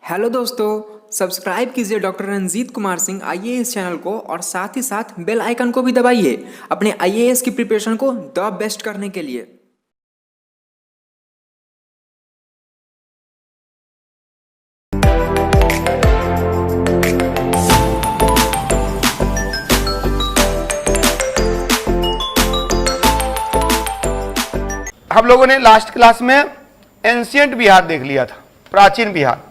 Hello दोस्तों, subscribe कीजिए doctor Ranjit Kumar Singh IAS channel को और साथ ही साथ बेल आइकन को भी दबाइए अपने आईएएस की प्रिपरेशन को द बेस्ट करने के लिए। हम लोगों ने लास्ट क्लास में एंशियंट बिहार देख लिया था, प्राचीन बिहार।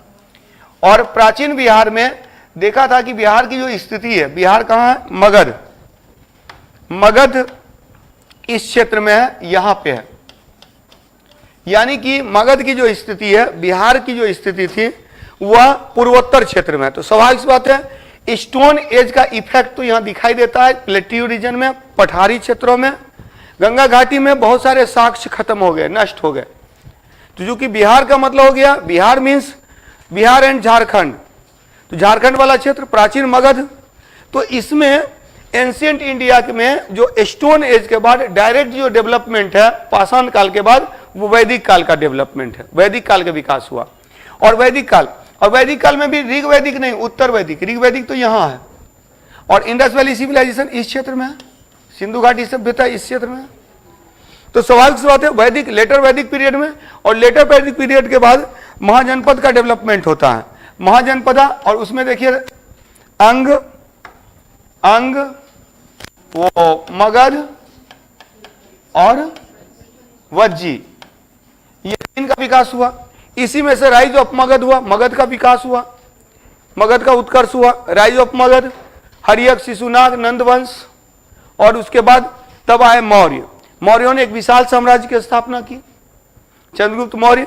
और प्राचीन बिहार में देखा था कि बिहार की जो स्थिति है, बिहार कहाँ है? मगध। मगध इस क्षेत्र में है, यहां पे है। यानी कि मगध की जो स्थिति है, बिहार की जो स्थिति थी वह पूर्वोत्तर क्षेत्र में है। तो स्वाभाविक बात है, स्टोन एज का इफेक्ट तो यहां दिखाई देता है प्लेट्यू रीजन में, पठारी क्षेत्रों में। गंगा घाटी में बहुत सारे साक्ष्य खत्म हो गए, नष्ट हो गए। तो जो कि बिहार का मतलब हो गया, बिहार मीन्स बिहार एंड झारखंड। तो झारखंड वाला क्षेत्र प्राचीन मगध। तो इसमें एंशियंट इंडिया में जो स्टोन एज के बाद डायरेक्ट जो डेवलपमेंट है पाषाण काल के बाद, वो वैदिक काल का डेवलपमेंट है, वैदिक काल का विकास हुआ। और वैदिक काल में भी ऋग वैदिक नहीं, उत्तर वैदिक। ऋग वैदिक तो यहां है, और इंडस वैली सिविलाइजेशन इस क्षेत्र में है, सिंधु घाटी सभ्यता इस क्षेत्र में। तो स्वाभाविक सी बात है, वैदिक लेटर वैदिक पीरियड में और लेटर वैदिक पीरियड के बाद महाजनपद का डेवलपमेंट होता है, महाजनपदा। और उसमें देखिए अंग वो मगध और वज्जी, ये इनका विकास हुआ। इसी में से राइज ऑफ मगध हुआ, मगध का विकास हुआ, मगध का उत्कर्ष हुआ। राइज ऑफ मगध, हरियक, शिशुनाग, नंदवंश। और उसके बाद तब आए मौर्य। मौर्यों ने एक विशाल साम्राज्य की स्थापना की। चंद्रगुप्त मौर्य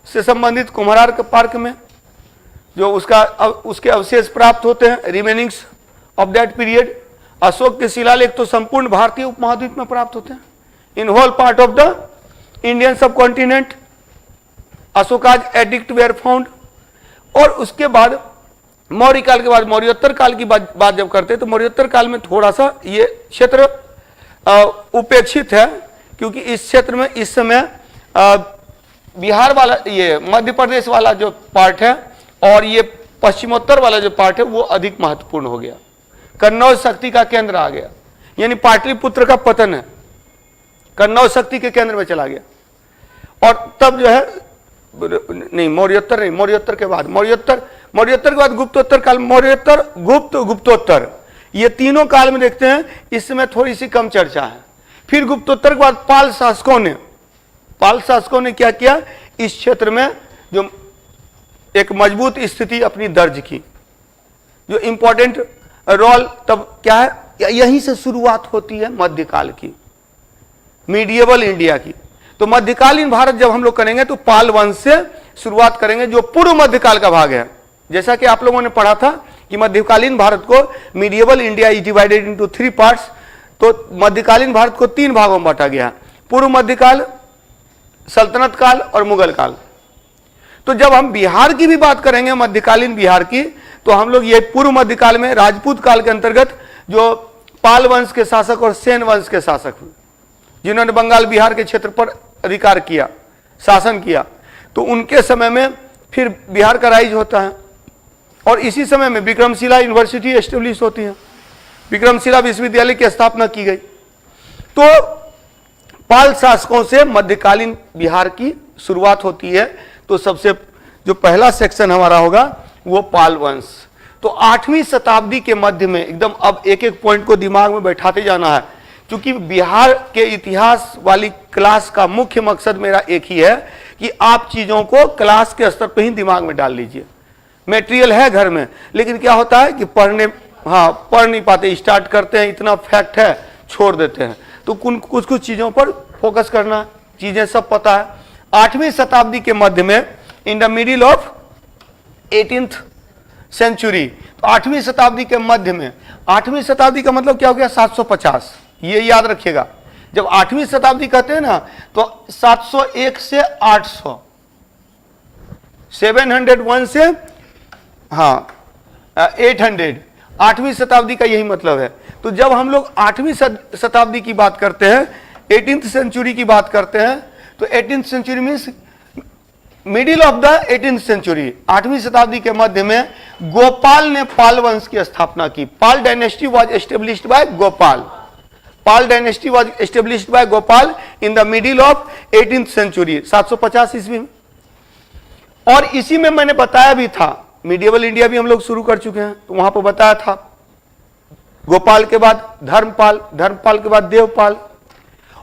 से संबंधित कुम्हरार पार्क में जो उसके अवशेष प्राप्त होते हैं, remainings of that period. Ashok के शिलालेख तो संपूर्ण भारतीय उपमहाद्वीप में प्राप्त होते हैं, in whole part of the Indian subcontinent Ashoka's edicts were found. और उसके बाद मौर्य काल के बाद, मौर्योत्तर काल की बात जब करते हैं, तो मौर्योत्तर काल में थोड़ा सा ये क्षेत्र उपेक्षित है, क्योंकि इस क्षेत्र में इस समय बिहार वाला, ये मध्य प्रदेश वाला जो पार्ट है और ये पश्चिमोत्तर वाला जो पार्ट है वो अधिक महत्वपूर्ण हो गया। कन्नौज शक्ति का केंद्र आ गया, यानी पाटलिपुत्र का पतन है, कन्नौज शक्ति के केंद्र में चला गया। और तब जो है नहीं, मौर्योत्तर नहीं, मौर्योत्तर के बाद, मौर्योत्तर के बाद गुप्तोत्तर काल, मौर्योत्तर, गुप्तोत्तर, ये तीनों काल में देखते हैं इस समय थोड़ी सी कम चर्चा है। फिर गुप्तोत्तर के बाद पाल शासकों ने क्या किया, इस क्षेत्र में जो एक मजबूत स्थिति अपनी दर्ज की। जो इंपॉर्टेंट रोल तब क्या है, यहीं से शुरुआत होती है मध्यकाल की, मीडिएवल इंडिया की। तो मध्यकालीन भारत जब हम लोग करेंगे तो पाल वंश से शुरुआत करेंगे, जो पूर्व मध्यकाल का भाग है। जैसा कि आप लोगों ने पढ़ा था कि मध्यकालीन भारत को, medieval India is divided into 3 parts. तो मध्यकालीन भारत को 3 भागों में बांटा गया, पूर्व मध्यकाल, सल्तनत काल और मुगल काल। तो जब हम बिहार की भी बात करेंगे, मध्यकालीन बिहार की, तो हम लोग ये पूर्व मध्यकाल में राजपूत काल के अंतर्गत जो पाल वंश के शासक और सेन वंश के शासक हुए, जिन्होंने बंगाल बिहार के क्षेत्र पर अधिकार किया, शासन किया, तो उनके समय में फिर बिहार का राइज होता है। और इसी समय में विक्रमशिला यूनिवर्सिटी एस्टेब्लिश होती है, विक्रमशिला विश्वविद्यालय की स्थापना की गई। तो पाल शासकों से मध्यकालीन बिहार की शुरुआत होती है। तो सबसे जो पहला सेक्शन हमारा होगा वो पाल वंश। तो 8वीं शताब्दी के मध्य में एकदम, अब एक एक पॉइंट को दिमाग में बैठाते जाना है, क्योंकि बिहार के इतिहास वाली क्लास का मुख्य मकसद मेरा एक ही है कि आप चीजों को क्लास के स्तर पर ही दिमाग में डाल लीजिए। मटेरियल है घर में, लेकिन क्या होता है कि पढ़ नहीं पाते, स्टार्ट करते हैं, इतना फैक्ट है, छोड़ देते हैं। तो कुछ चीजों पर फोकस करना, चीजें सब पता है। 8वीं शताब्दी के मध्य में, in the middle of 18th century, तो 8वीं शताब्दी के मध्य में, 8वीं शताब्दी का मतलब क्या हो गया, 750, ये याद रखिएगा। जब 8वीं शताब्दी कहते हैं ना, तो 701 से 800, 701 से 800, 8वीं शताब्दी का यही मतलब है। तो जब हम लोग 8वीं शताब्दी की बात करते हैं, 18th सेंचुरी की बात करते हैं, तो 18th century means middle of the 18th century, 8वीं शताब्दी के मध्य में गोपाल ने पाल वंश की स्थापना की। Pala dynasty was established by Gopal. Pala dynasty was established by Gopal in the middle of 18th century, 750 ईस्वी में। और इसी में मैंने बताया भी था, मिडिएवल इंडिया भी हम लोग शुरू कर चुके हैं, तो वहां पर बताया था गोपाल के बाद धर्मपाल, धर्मपाल के बाद देवपाल,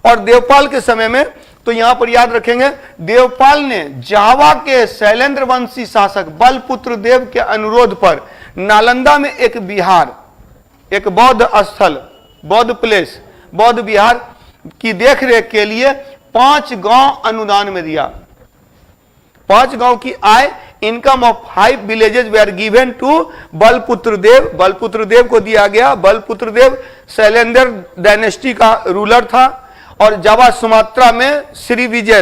और देवपाल के समय में तो यहां पर याद रखेंगे, देवपाल ने जावा के शैलेंद्र वंशी शासक बलपुत्र देव के अनुरोध पर नालंदा में एक विहार, एक बौद्ध स्थल, बौद्ध प्लेस, बौद्ध विहार की देखरेख के लिए 5 गांव अनुदान में दिया। 5 गांव की आय, income of 5 villages were given to Balaputra Deva. Balaputra Deva को दिया गया। बलपुत्र देव शैलेंद्र डायनेस्टी का रूलर था, और जावा सुमात्रा में श्री विजय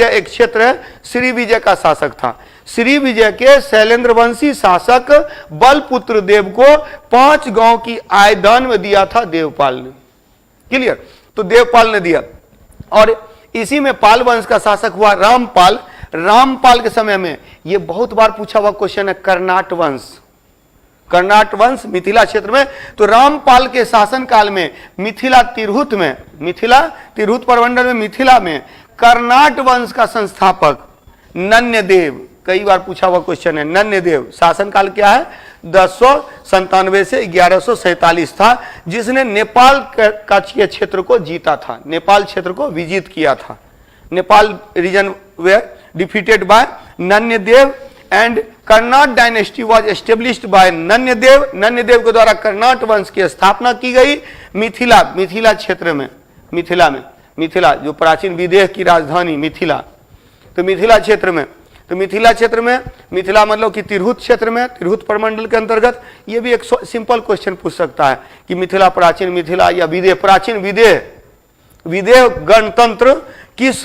एक क्षेत्र है, श्री विजय का शासक था। श्री विजय के शैलेंद्र वंशी शासक बलपुत्र देव को 5 गांव की आय दान में दिया था देवपाल ने। क्लियर? तो देवपाल ने दिया, और इसी में पाल वंश का शासक हुआ रामपाल। रामपाल के समय में, यह बहुत बार पूछा हुआ क्वेश्चन है, कर्नाट वंश, कर्नाट वंश मिथिला क्षेत्र में। तो रामपाल के शासन काल में मिथिला तिरहुत में, मिथिला तिरहुत प्रमंडल में, मिथिला में कर्नाट वंश का संस्थापक नन्यदेव, कई बार पूछा हुआ क्वेश्चन है, नन्यदेव शासन काल क्या है? 1097 से 1147 था, जिसने नेपाल के क्षेत्र को जीता था, नेपाल क्षेत्र को विजित किया था। Nepal region were defeated by Nanyadeva, and Karnat dynasty was established by Nanyadeva. Nanyadeva के द्वारा कर्नाट वंश की स्थापना की गई मिथिला क्षेत्र में, मिथिला जो प्राचीन विदेह की राजधानी मिथिला, तो मिथिला क्षेत्र में, तो मिथिला क्षेत्र में, मिथिला मतलब कि तिरहुत क्षेत्र में, तिरहुत प्रमंडल के अंतर्गत। ये भी एक सिंपल क्वेश्चन पूछ सकता है कि मिथिला, प्राचीन मिथिला या विदेह, प्राचीन विदेह गणतंत्र किस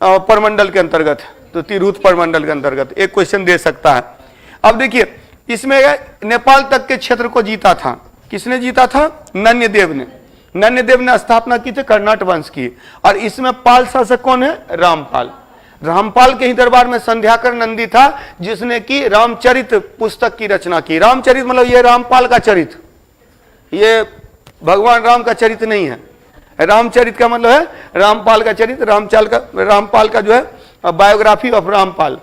प्रमंडल के अंतर्गत है? तो तिरहुत प्रमंडल के अंतर्गत एक क्वेश्चन दे सकता है। अब देखिए, इसमें नेपाल तक के क्षेत्र को जीता था, किसने जीता था? नन्यदेव ने। नन्यदेव ने स्थापना की थी कर्नाट वंश की, और इसमें पाल शासक कौन है? रामपाल। रामपाल के ही दरबार में संध्याकर नंदी था, जिसने की रामचरित पुस्तक की रचना की। रामचरित मतलब ये रामपाल का चरित्र, ये भगवान राम का चरित्र नहीं है। रामचरित का मतलब है रामपाल का चरित्र, रामपाल का जो है बायोग्राफी ऑफ रामपाल।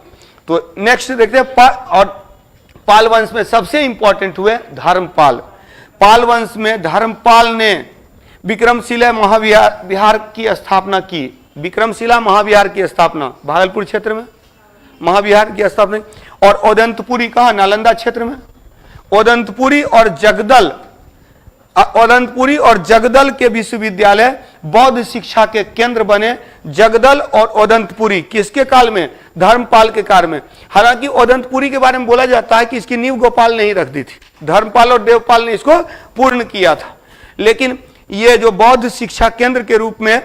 तो नेक्स्ट देखते हैं, और पाल वंश में सबसे इंपॉर्टेंट हुए धर्मपाल। पाल वंश में धर्मपाल ने विक्रमशिला महाविहार की स्थापना की। विक्रमशिला महाविहार की स्थापना भागलपुर क्षेत्र में, महाविहार की स्थापना, और ओदंतपुरी कहा? नालंदा क्षेत्र में। ओदंतपुरी और जगदल के विश्वविद्यालय बौद्ध शिक्षा के केंद्र बने। जगदल और ओदंतपुरी किसके काल में? धर्मपाल के काल में। हालांकि ओदंतपुरी के बारे में बोला जाता है कि इसकी नींव गोपाल ने ही रख दी थी, धर्मपाल और देवपाल ने इसको पूर्ण किया था। लेकिन ये जो बौद्ध शिक्षा केंद्र के रूप में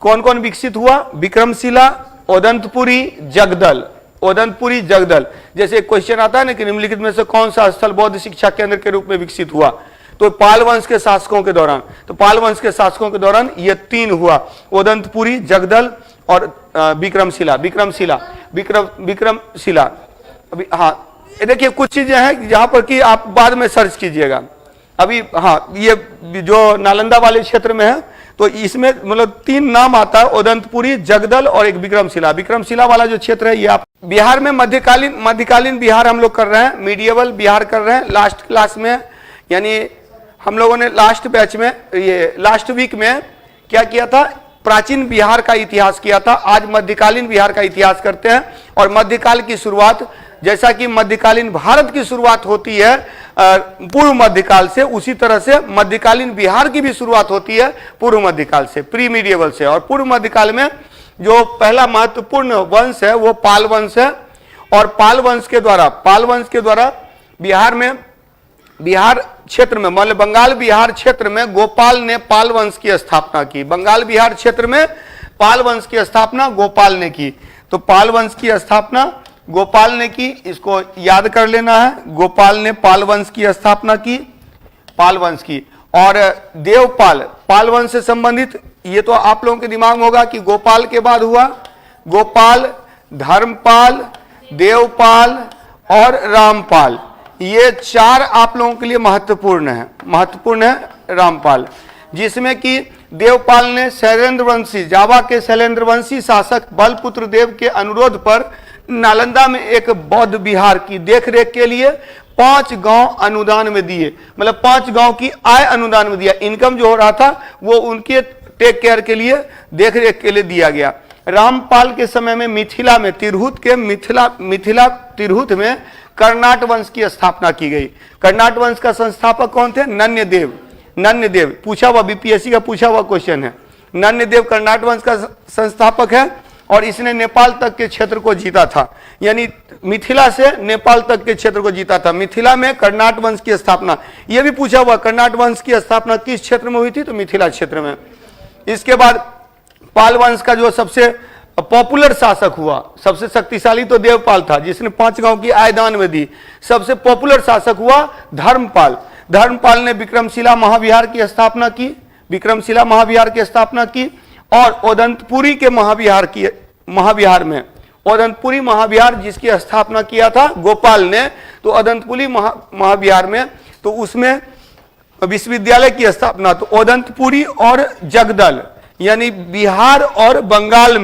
कौन कौन विकसित हुआ? विक्रमशिला, ओदंतपुरी, जगदल। जैसे एक क्वेश्चन आता है ना कि निम्नलिखित में से कौन सा स्थल बौद्ध शिक्षा केंद्र के रूप में विकसित हुआ? तो पाल वंश के शासकों के दौरान, तो पाल वंश के शासकों के दौरान ये 3 हुआ, ओदंतपुरी, जगदल और विक्रमशिला। अभी हाँ, देखिए कुछ चीजें हैं जहां पर कि आप बाद में सर्च कीजिएगा। अभी हाँ, ये जो नालंदा वाले क्षेत्र में है, तो इसमें मतलब 3 नाम आता है, ओदंतपुरी, जगदल और एक विक्रमशिला। विक्रमशिला वाला जो क्षेत्र है ये आप बिहार में मध्यकालीन बिहार हम लोग कर रहे हैं, मीडिएवल बिहार कर रहे हैं। लास्ट क्लास में, यानी हम लोगों ने लास्ट बैच में, ये लास्ट वीक में क्या किया था? प्राचीन बिहार का इतिहास किया था। आज मध्यकालीन बिहार का इतिहास करते हैं। और मध्यकाल की शुरुआत, जैसा कि मध्यकालीन भारत की शुरुआत होती है पूर्व मध्यकाल से, उसी तरह से मध्यकालीन बिहार की भी शुरुआत होती है पूर्व मध्यकाल से, प्री मीडिएवल से। और पूर्व मध्यकाल में जो पहला महत्वपूर्ण वंश है वो पाल वंश है। और पाल वंश के द्वारा बिहार क्षेत्र में, मतलब बंगाल बिहार क्षेत्र में गोपाल ने पाल वंश की स्थापना की। बंगाल बिहार क्षेत्र में पाल वंश की स्थापना गोपाल ने की। तो पाल वंश की स्थापना गोपाल ने की, इसको याद कर लेना है। गोपाल ने पाल वंश की स्थापना की, पाल वंश की। और देवपाल, पाल वंश से संबंधित, ये तो आप लोगों के दिमाग में होगा कि गोपाल के बाद हुआ गोपाल, धर्मपाल, देवपाल और रामपाल, ये 4 आप लोगों के लिए महत्वपूर्ण है रामपाल, जिसमें कि देवपाल ने शैलेंद्रवंशी, जावा के शैलेंद्रवंशी शासक बलपुत्र देव के अनुरोध पर नालंदा में एक बौद्ध विहार की देखरेख के लिए 5 गांव अनुदान में दिए, मतलब 5 गांव की आय अनुदान में दिया। इनकम जो हो रहा था वो उनके टेक केयर के लिए, देखरेख के लिए दिया गया। रामपाल के समय में मिथिला में मिथिला तिरहुत में कर्नाट वंश की स्थापना की गई। कर्नाट वंश का संस्थापक कौन थे? नन्यदेव, पूछा हुआ बीपीएससी का पूछा हुआ क्वेश्चन है। नन्यदेव कर्नाट वंश का संस्थापक है और इसने नेपाल तक के क्षेत्र को जीता था, यानी मिथिला से नेपाल तक के क्षेत्र को जीता था। मिथिला में कर्नाट वंश की स्थापना, यह भी पूछा हुआ कर्नाट वंश की स्थापना किस क्षेत्र में हुई थी? तो मिथिला क्षेत्र में। इसके बाद पाल वंश का जो सबसे पॉपुलर शासक हुआ, सबसे शक्तिशाली तो देवपाल था जिसने 5 गांव की आय दान में दी। सबसे पॉपुलर शासक हुआ धर्मपाल ने विक्रमशिला महाविहार की स्थापना की, और ओदंतपुरी के ओदंतपुरी महाविहार जिसकी स्थापना किया था गोपाल ने, तो ओदंतपुरी महाविहार में, तो उसमें विश्वविद्यालय की स्थापना तो ओदंतपुरी और जगदल, यानी बिहार और बंगाल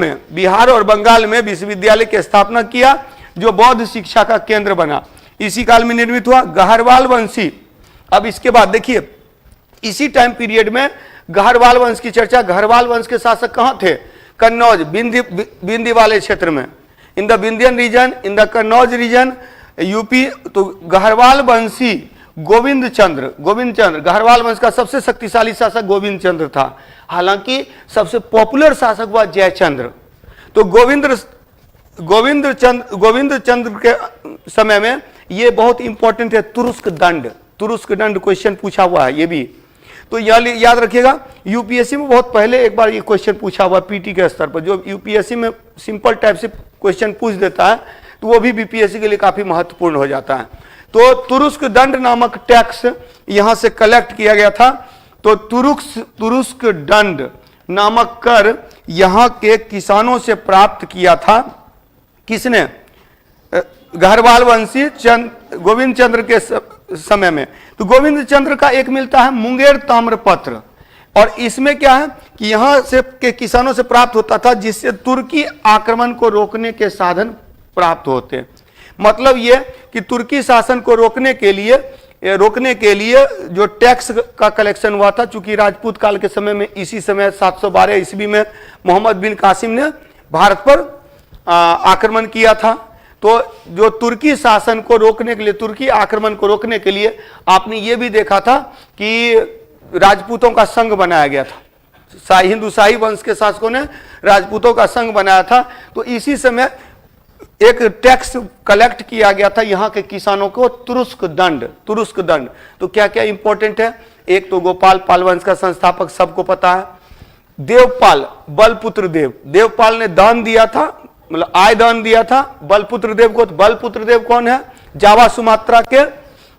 में विश्वविद्यालय की स्थापना किया, जो बौद्ध शिक्षा का केंद्र बना। इसी काल में निर्मित हुआ गहरवाल वंशी। अब इसके बाद देखिए, इसी टाइम पीरियड में गहरवाल वंश की चर्चा। गहरवाल वंश के शासक कहां थे? कन्नौज, बिंदी वाले क्षेत्र में, in the Vindhyan region, in the Kannauj region, UP. तो गहरवाल वंशी गोविंद चंद्र, गहरवाल वंश का सबसे शक्तिशाली शासक गोविंद चंद्र था। हालांकि सबसे पॉपुलर शासक हुआ जयचंद्र। तो गोविंद चंद्र के समय में ये बहुत इंपॉर्टेंट है, तुरुस्क दंड क्वेश्चन पूछा हुआ है ये भी, तो याद रखिएगा। यूपीएससी में बहुत पहले एक बार ये क्वेश्चन पूछा हुआ पीटी के स्तर पर, जो यूपीएससी में सिंपल टाइप से क्वेश्चन पूछ देता है तो वो भी बीपीएससी के लिए काफी महत्वपूर्ण हो जाता है। तो तुरुस्क दंड नामक टैक्स यहां से कलेक्ट किया गया था। तो तुरुस्क दंड नामक कर यहां के किसानों से प्राप्त किया था। किसने? गहरवाल वंशी गोविंद चंद्र के समय में। तो गोविंद चंद्र का एक मिलता है मुंगेर ताम्रपत्र, और इसमें क्या है कि यहां से के किसानों से प्राप्त होता था, जिससे तुर्की आक्रमण को रोकने के साधन प्राप्त होते। मतलब यह कि तुर्की शासन को रोकने के लिए जो टैक्स का कलेक्शन हुआ था, चूंकि राजपूत काल के समय में, इसी समय 712 ईस्वी में मोहम्मद बिन कासिम ने भारत पर आक्रमण किया था। तो जो तुर्की शासन को रोकने के लिए, तुर्की आक्रमण को रोकने के लिए आपने ये भी देखा था कि राजपूतों का संघ बनाया गया था। हिंदू शाही वंश के शासकों ने राजपूतों का संघ बनाया था। तो इसी समय एक टैक्स कलेक्ट किया गया था यहाँ के किसानों को, तुरुस्क दंड। तो क्या क्या इंपॉर्टेंट है? एक तो गोपाल, पाल वंश का संस्थापक सबको पता है। देवपाल, बलपुत्र देव, देवपाल ने दान दिया था, मतलब आय दान दिया था बलपुत्र देव को। तो बलपुत्र देव कौन है? जावा सुमात्रा के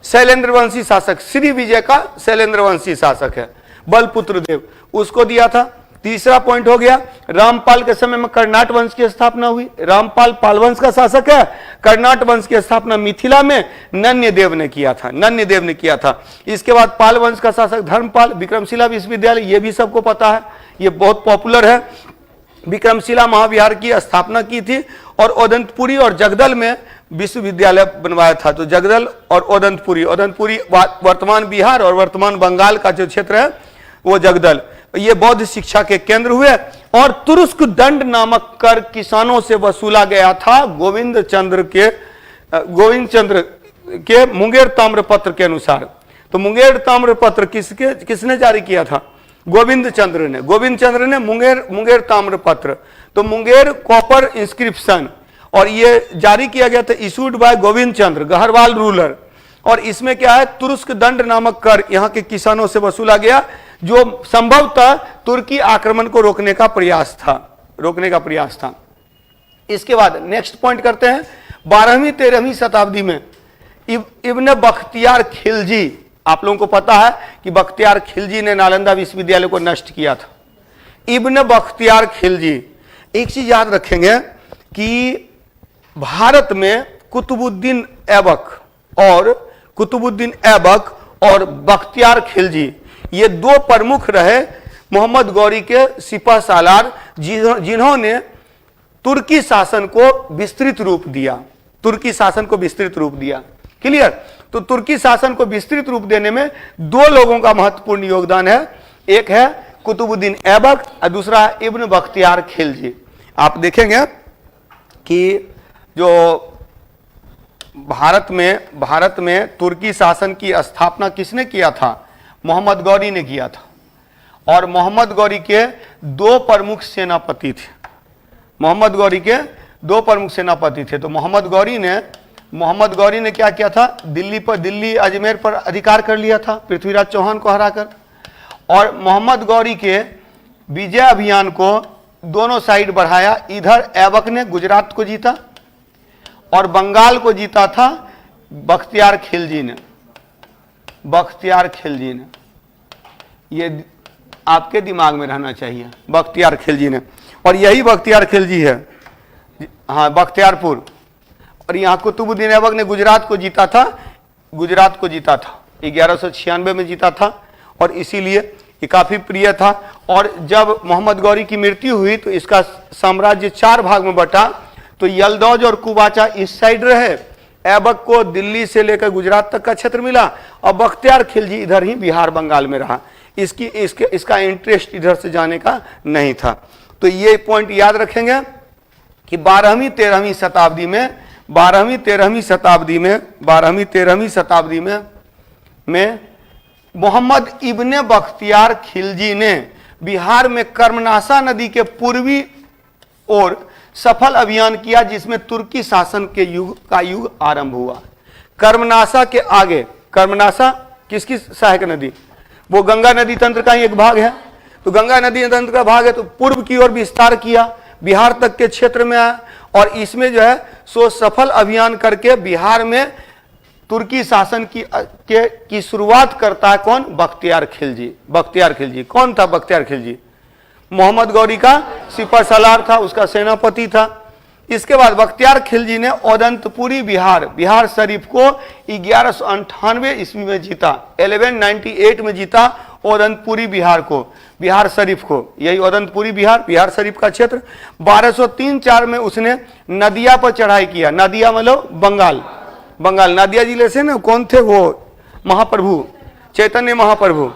शैलेंद्रवंशी शासक, श्री विजय का शैलेंद्रवंशी शासक है बलपुत्र देव, उसको दिया था। तीसरा पॉइंट हो गया, रामपाल के समय में कर्नाट वंश की स्थापना हुई। रामपाल पाल वंश का शासक है। कर्नाट वंश की स्थापना मिथिला में नन्यदेव ने किया था। इसके बाद पाल वंश का शासक धर्मपाल, विक्रमशिला विश्वविद्यालय, ये भी सबको पता है, ये बहुत पॉपुलर है। विक्रमशिला महाविहार की स्थापना की थी, और ओदंतपुरी और जगदल में विश्वविद्यालय बनवाया था। तो जगदल और ओदंतपुरी वर्तमान बिहार और वर्तमान बंगाल का जो क्षेत्र है वो जगदल, ये बौद्ध शिक्षा के केंद्र हुए। और तुरुस्क दंड नामक कर किसानों से वसूला गया था गोविंद चंद्र के मुंगेर ताम्रपत्र के अनुसार। तो मुंगेर ताम्रपत्र किसने जारी किया था? गोविंद चंद्र ने मुंगेर ताम्रपत्र, तो मुंगेर कॉपर इंस्क्रिप्शन, और ये जारी किया गया था, issued by Govind Chandra, Gaharwal ruler. और इसमें क्या है? तुरुस्क दंड नामक कर यहाँ के किसानों से वसूला गया, जो संभवतः तुर्की आक्रमण को रोकने का प्रयास था। इसके बाद नेक्स्ट पॉइंट करते हैं। 12वीं-13वीं शताब्दी में इब्न बख्तियार खिलजी, आप लोगों को पता है कि बख्तियार खिलजी ने नालंदा विश्वविद्यालय को नष्ट किया था। इब्न बख्तियार खिलजी, एक चीज याद रखेंगे कि भारत में कुतुबुद्दीन ऐबक और बख्तियार खिलजी, ये दो प्रमुख रहे मोहम्मद गौरी के सिपह सालार, जिन्होंने तुर्की शासन को विस्तृत रूप दिया, क्लियर। तो तुर्की शासन को विस्तृत रूप देने में दो लोगों का महत्वपूर्ण योगदान है, एक है कुतुबुद्दीन ऐबक और दूसरा है इब्न बख्तियार खिलजी। आप देखेंगे कि जो भारत में तुर्की शासन की स्थापना किसने किया था? मोहम्मद गौरी ने किया था। और मोहम्मद गौरी के दो प्रमुख सेनापति थे, तो मोहम्मद गौरी ने क्या किया था? दिल्ली अजमेर पर अधिकार कर लिया था पृथ्वीराज चौहान को हराकर। और मोहम्मद गौरी के विजय अभियान को दोनों साइड बढ़ाया। इधर ऐबक ने गुजरात को जीता और बंगाल को जीता था बख्तियार खिलजी ने। ये आपके दिमाग में रहना चाहिए, बख्तियार खिलजी ने। और यही बख्तियार खिलजी है, हाँ, बख्तियारपुर। और यहाँ कुतुबुद्दीन ऐबक ने गुजरात को जीता था 1196 में जीता था, और इसीलिए ये काफी प्रिय था। और जब मोहम्मद गौरी की मृत्यु हुई तो इसका साम्राज्य 4 भाग में बटा। तो यलदौज और कुबाचा इस साइड रहे, ऐबक को दिल्ली से लेकर गुजरात तक का क्षेत्र मिला, और बख्तियार खिलजी इधर ही बिहार बंगाल में रहा। इसका इंटरेस्ट इधर से जाने का नहीं था। तो ये पॉइंट याद रखेंगे कि 12वीं 13वीं शताब्दी में मोहम्मद इब्ने बख्तियार खिलजी ने बिहार में कर्मनाशा नदी के पूर्वी ओर सफल अभियान किया, जिसमें तुर्की शासन के युग आरंभ हुआ। कर्मनाशा के आगे, कर्मनाशा किसकी सहायक नदी? वो गंगा नदी तंत्र का ही एक भाग है। तो गंगा नदी तंत्र का भाग है, तो पूर्व की ओर विस्तार किया, बिहार तक के क्षेत्र में आया। और इसमें जो है सो सफल अभियान करके बिहार में तुर्की शासन की शुरुआत करता है कौन? बख्तियार खिलजी। कौन था बख्तियार खिलजी? मोहम्मद गौरी का सिपह सालार था, उसका सेनापति था। इसके बाद बख्तियार खिलजी ने ओदंतपुरी बिहार शरीफ को 1198 ईस्वी में जीता, 1198 में जीता ओदंतपुरी बिहार शरीफ को। यही ओदंतपुरी बिहार शरीफ का क्षेत्र। 1203-4 में उसने नदिया पर चढ़ाई किया। नदिया मतलब बंगाल। नदिया जिले से ना कौन थे वो? महाप्रभु, चैतन्य महाप्रभु।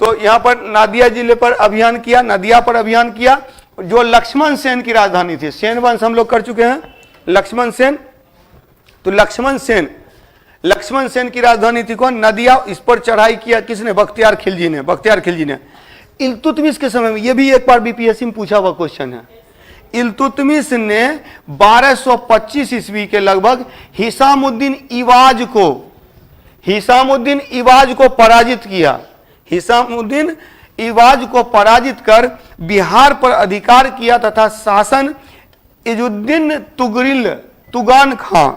तो यहाँ पर नदिया जिले पर अभियान किया, नदिया पर अभियान किया, जो लक्ष्मण सेन की राजधानी थी। सेन वंश हम लोग कर चुके हैं, लक्ष्मण सेन। तो लक्ष्मण सेन की राजधानी थी कौन? नदिया। इस पर चढ़ाई किया किसने? बख्तियार खिलजी ने। इल्तुतमिश के समय में, ये भी एक बार बीपीएससी में पूछा हुआ क्वेश्चन है, इल्तुतमिश ने 1225 ईस्वी के लगभग हिसामुद्दीन इवाज को पराजित कर बिहार पर अधिकार किया तथा शासन इजुद्दीन तुगरिल तुगान खां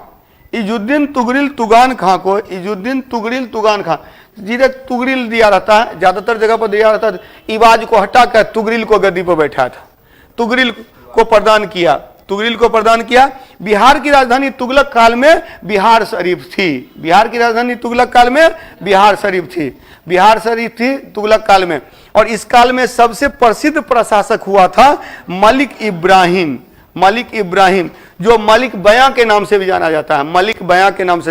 जिसे तुगरिल दिया रहता है, ज्यादातर जगह पर दिया रहता है। इवाज को हटाकर तुगरिल को गद्दी पर बैठा था, तुगरिल को प्रदान किया। बिहार की राजधानी तुगलक काल में बिहार शरीफ थी तुगलक काल में। और इस काल में सबसे प्रसिद्ध प्रशासक हुआ था मलिक इब्राहिम, जो मलिक बयां के नाम से भी जाना जाता है। मलिक बयां के नाम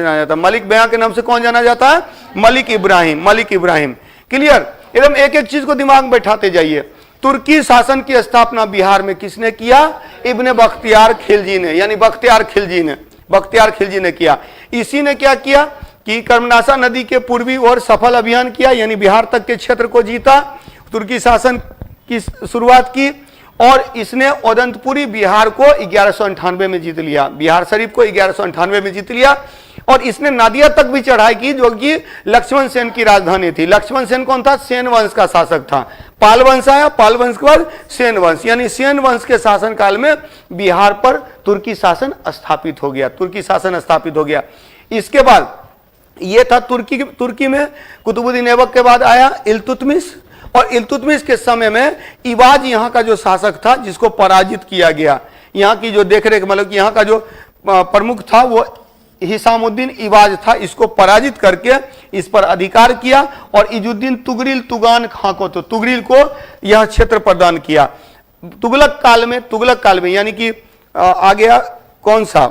से कौन जाना जाता है? मलिक इब्राहिम। क्लियर? एकदम एक एक चीज को दिमाग में बैठाते जाइए। तुर्की शासन की स्थापना बिहार में किसने किया? इब्ने बख्तियार खिलजी ने, यानी बख्तियार खिलजी ने किया। इसी ने क्या किया कि कर्मनाशा नदी के पूर्वी ओर सफल अभियान किया, यानी बिहार तक के क्षेत्र को जीता, तुर्की शासन की शुरुआत की। और इसने ओदंतपुरी बिहार को 1198 में जीत लिया, बिहार शरीफ को 1198 में जीत लिया। और इसने नादिया तक भी चढ़ाई की, जो कि लक्ष्मण सेन की राजधानी थी। लक्ष्मण सेन कौन था? सेन वंश का शासक था। पाल वंश आया, पाल वंश के बाद सेन वंश, यानी सेन वंश के शासन काल में बिहार पर तुर्की शासन स्थापित हो गया। इसके बाद ये था तुर्की में कुतुबुद्दीन ऐबक के बाद आया इल्तुतमिश। और इल्तुतमिश के समय में इवाज यहाँ का जो शासक था, जिसको पराजित किया गया। यहाँ की जो देखरेख, मतलब यहाँ का जो प्रमुख था वो हिसामुद्दीन इबाज था। इसको पराजित करके इस पर अधिकार किया और इजुद्दीन तुगरिल तुगान खां को, तो तुगरिल को यह क्षेत्र प्रदान किया। तुगलक काल में यानी कि आ गया कौन सा,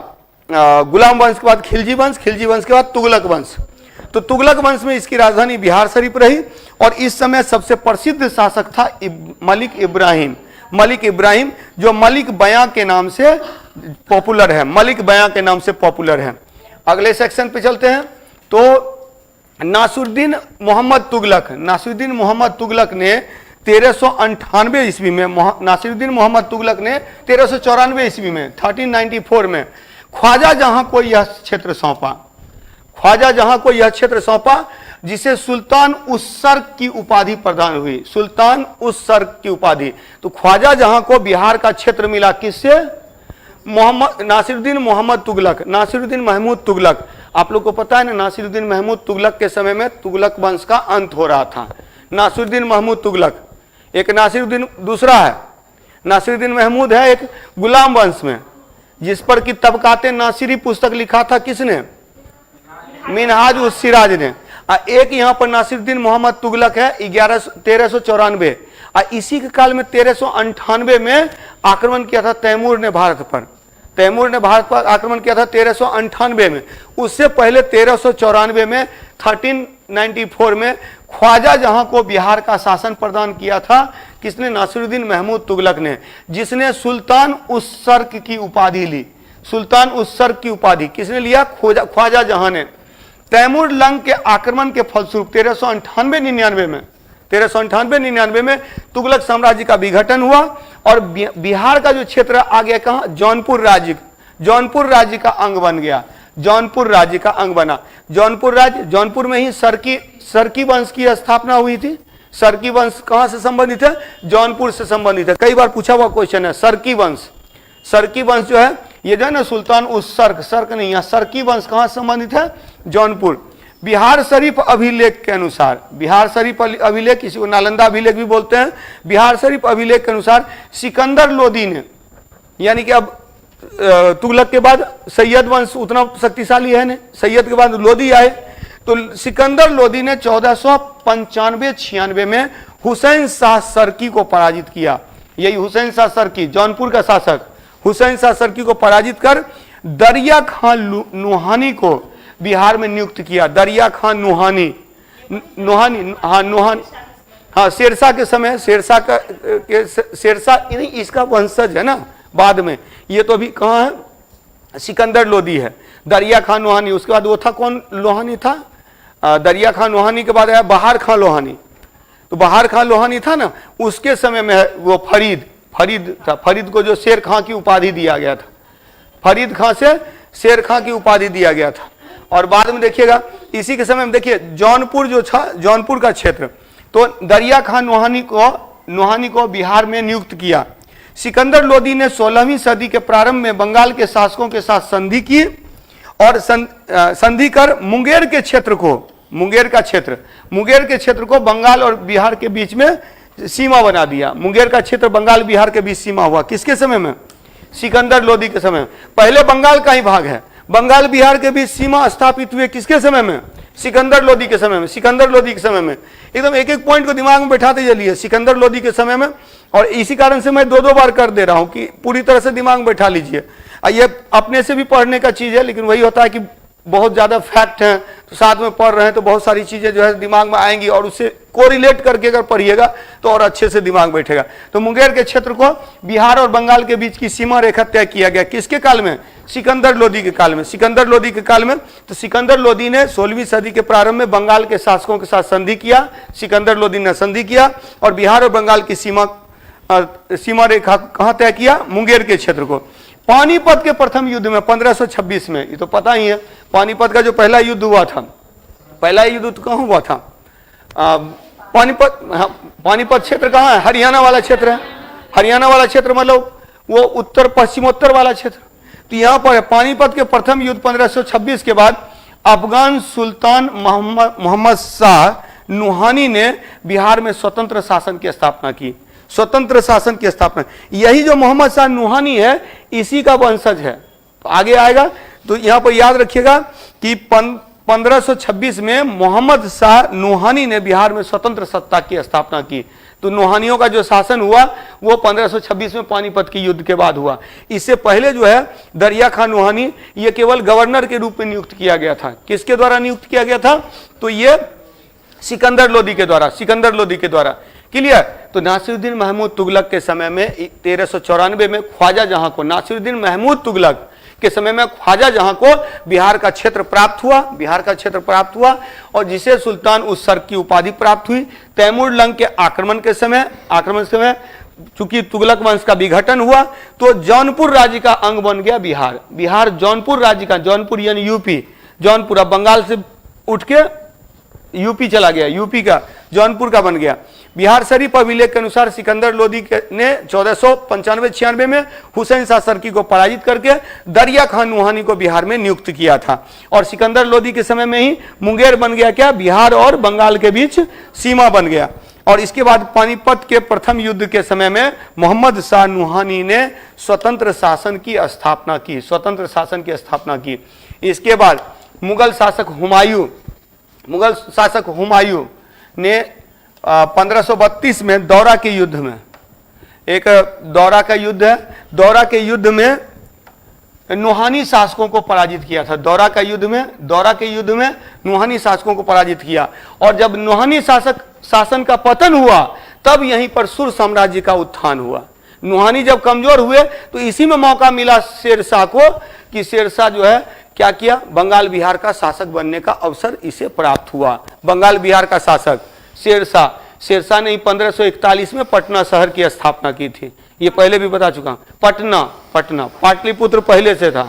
गुलाम वंश के बाद खिलजी वंश, खिलजी वंश के बाद तुगलक वंश। तो तुगलक वंश में इसकी राजधानी बिहार शरीफ रही और इस समय सबसे प्रसिद्ध शासक था मलिक इब्राहिम। मलिक इब्राहिम जो मलिक बयां के नाम से पॉपुलर है, मलिक बयां के नाम से पॉपुलर है। अगले सेक्शन पे चलते हैं। तो नासिरुद्दीन मोहम्मद तुगलक, नासिरुद्दीन मोहम्मद तुगलक ने 1398 ईस्वी में, नासिरुद्दीन मोहम्मद तुगलक ने 1394 ईस्वी में 1394 में ख्वाजा जहां को यह क्षेत्र सौंपा, ख्वाजा जहां को यह क्षेत्र सौंपा, जिसे सुल्तान उस सर्क की उपाधि प्रदान हुई, सुल्तान उस सर्क की उपाधि। तो ख्वाजा जहां को बिहार का क्षेत्र मिला किससे, नासिरुद्दीन मोहम्मद तुगलक, नासिरुद्दीन महमूद तुगलक। आप लोग को पता है ना, नासिरुद्दीन महमूद तुगलक के समय में तुगलक वंश का अंत हो रहा था। नासिरुद्दीन महमूद तुगलक, एक नासिरुद्दीन दूसरा है, नासिरुद्दीन महमूद है एक गुलाम वंश में, जिस पर कि तबकाते नासिरी पुस्तक लिखा था किसने, मिनहाज उस सिराज ने। एक यहाँ पर नासिरुद्दीन मोहम्मद तुगलक है 1394। इसी के काल में 1398 में आक्रमण किया था तैमूर ने भारत पर, तैमूर ने भारत पर आक्रमण किया था 1398 में। उससे पहले 1394 में 1394 में ख्वाजा जहां को बिहार का शासन प्रदान किया था किसने, नासिरुद्दीन महमूद तुगलक ने, जिसने सुल्तान उस सर्क की उपाधि ली। सुल्तान उस सर्क की उपाधि किसने लिया, ख्वाजा जहां ने। तैमूर लंग के आक्रमण के फलस्वरूप 1398-99 में तुगलक साम्राज्य का विघटन हुआ और बिहार का जो क्षेत्र आ गया कहां, जौनपुर राज्य, जौनपुर राज्य का अंग बन गया, जौनपुर राज्य का अंग बना। जौनपुर राज्य, जौनपुर में ही सरकी वंश की स्थापना हुई थी। सरकी वंश कहां से संबंधित है, जौनपुर से संबंधित है। कई बार पूछा हुआ क्वेश्चन है, सरकी वंश, सरकी वंश जो है ये जो है ना सुल्तान उस सर्क नहीं है, सरकी वंश कहां संबंधित है, जौनपुर। बिहार शरीफ अभिलेख के अनुसार, बिहार शरीफ अभिलेख, किसी को नालंदा अभिलेख भी बोलते हैं, बिहार शरीफ अभिलेख के अनुसार सिकंदर लोदी ने, यानी कि अब तुगलक के बाद सैयद वंश उतना शक्तिशाली है नहीं, सैयद के बाद लोदी आए, तो सिकंदर लोदी ने 1495-96 में हुसैन शाह सरकी को पराजित किया। यही हुसैन शाह सरकी, जौनपुर का शासक हुसैन शाह सरकी को पराजित कर दरिया खान नुहानी को बिहार में नियुक्त किया। दरिया खान नुहानी, हाँ शेरशाह के समय, शेरशाह इसका वंशज है ना बाद में, ये तो अभी कहाँ है, सिकंदर लोदी है। दरिया खान नुहानी, उसके बाद वो था कौन लोहानी था, दरिया खान नुहानी के बाद आया बहार खान लोहानी। तो बहार खान लोहानी था ना, उसके समय में वो फरीद था। फरीद को जो शेर खां की उपाधि दिया गया था, फरीद खां से शेर खां की उपाधि दिया गया था। और बाद में देखिएगा इसी के समय में देखिए जौनपुर जो था, जौनपुर का क्षेत्र, तो दरिया खान नुहानी को बिहार में नियुक्त किया। सिकंदर लोदी ने 16वीं सदी के प्रारंभ में बंगाल के शासकों के साथ संधि की और संधि कर मुंगेर के क्षेत्र को बंगाल और बिहार के बीच में सीमा बना दिया। मुंगेर का क्षेत्र बंगाल बिहार के बीच सीमा हुआ किसके समय में, सिकंदर लोदी के समय में। पहले बंगाल का ही भाग है, बंगाल बिहार के बीच सीमा स्थापित हुए किसके समय में, सिकंदर लोदी के समय में। सिकंदर लोदी के समय में एकदम एक एक पॉइंट को दिमाग में बैठाते चलिए, सिकंदर लोदी के समय में। और इसी कारण से मैं 2-2 बार कर दे रहा हूं कि पूरी तरह से दिमाग में बैठा लीजिए। ये अपने से भी पढ़ने का चीज है, लेकिन वही होता है कि बहुत ज्यादा फैक्ट हैं तो साथ में पढ़ रहे हैं तो बहुत सारी चीजें जो है दिमाग में आएंगी और उससे कोरिलेट करके अगर पढ़िएगा तो और अच्छे से दिमाग बैठेगा। तो मुंगेर के क्षेत्र को बिहार और बंगाल के बीच की सीमा रेखा तय किया गया किसके काल में, सिकंदर लोदी के काल में। सिकंदर लोदी के काल में तो सिकंदर लोदी ने 16वीं सदी के प्रारंभ में बंगाल के शासकों के साथ संधि किया। सिकंदर लोदी ने संधि किया और बिहार और बंगाल की सीमा रेखा कहां तय किया, मुंगेर के क्षेत्र को। पानीपत के प्रथम युद्ध में 1526 में, ये तो पता ही है, पानीपत का जो पहला युद्ध हुआ था, पहला युद्ध तो कहाँ हुआ था, पानीपत क्षेत्र कहाँ है, हरियाणा वाला क्षेत्र है। हरियाणा वाला क्षेत्र मतलब वो उत्तर पश्चिमोत्तर वाला क्षेत्र। तो यहाँ पर पानीपत के प्रथम युद्ध 1526 के बाद अफगान सुल्तान मोहम्मद शाह नुहानी ने बिहार में स्वतंत्र शासन की स्थापना की। स्वतंत्र शासन की स्थापना, यही जो मोहम्मद शाह नुहानी है इसी का वंशज है। तो आगे आएगा। तो यहां पर याद रखिएगा कि 1526 में मोहम्मद शाह नूहानी ने बिहार में स्वतंत्र सत्ता की स्थापना की। तो नूहानियों का जो शासन हुआ वो 1526 में पानीपत की युद्ध के बाद हुआ। इससे पहले जो है दरिया खान नूहानी ये केवल गवर्नर के रूप में नियुक्त किया गया था। किसके द्वारा नियुक्त किया गया था? तो ये सिकंदर लोदी के द्वारा। क्लियर? तो नासिरुद्दीन महमूद तुगलक के समय में 1394 में ख्वाजा जहां को, नासिरुद्दीन महमूद तुगलक के समय में ख्वाजा जहां को बिहार का क्षेत्र प्राप्त हुआ और जिसे सुल्तान उस सर की उपाधि प्राप्त हुई। तैमूर लंग के आक्रमण के समय चूंकि तुगलक वंश का विघटन हुआ तो जौनपुर राज्य का अंग बन गया बिहार जौनपुर राज्य का, जौनपुर यानी यूपी, जौनपुर अब बंगाल से उठ के यूपी चला गया, यूपी का जौनपुर का बन गया। बिहार शरीफ अभिलेख के अनुसार सिकंदर लोदी ने 1495-96 में हुसैन शाह सरकी को पराजित करके दरिया खान नूहानी को बिहार में नियुक्त किया था। और सिकंदर लोदी के समय में ही मुंगेर बन गया क्या? बिहार और बंगाल के बीच सीमा बन गया। और इसके बाद पानीपत के प्रथम युद्ध के समय में मोहम्मद शाह नूहानी ने स्वतंत्र शासन की स्थापना की। इसके बाद मुगल शासक हुमायूं ने 1532 में दौरा के युद्ध में, एक दौरा का युद्ध है, दौरा के युद्ध में नूहानी शासकों को पराजित किया था। दौरा के युद्ध में नूहानी शासकों को पराजित किया। और जब नूहानी शासन का पतन हुआ तब यहीं पर सुर साम्राज्य का उत्थान हुआ। नूहानी जब कमजोर हुए तो इसी में मौका मिला शेरशाह को कि शेरशाह जो है क्या किया? बंगाल बिहार का शासक बनने का अवसर इसे प्राप्त हुआ। बंगाल बिहार का शासक शेरशाह ने 1541 में पटना शहर की स्थापना की थी। ये पहले भी बता चुका हूं। पटना पाटलिपुत्र पहले से था।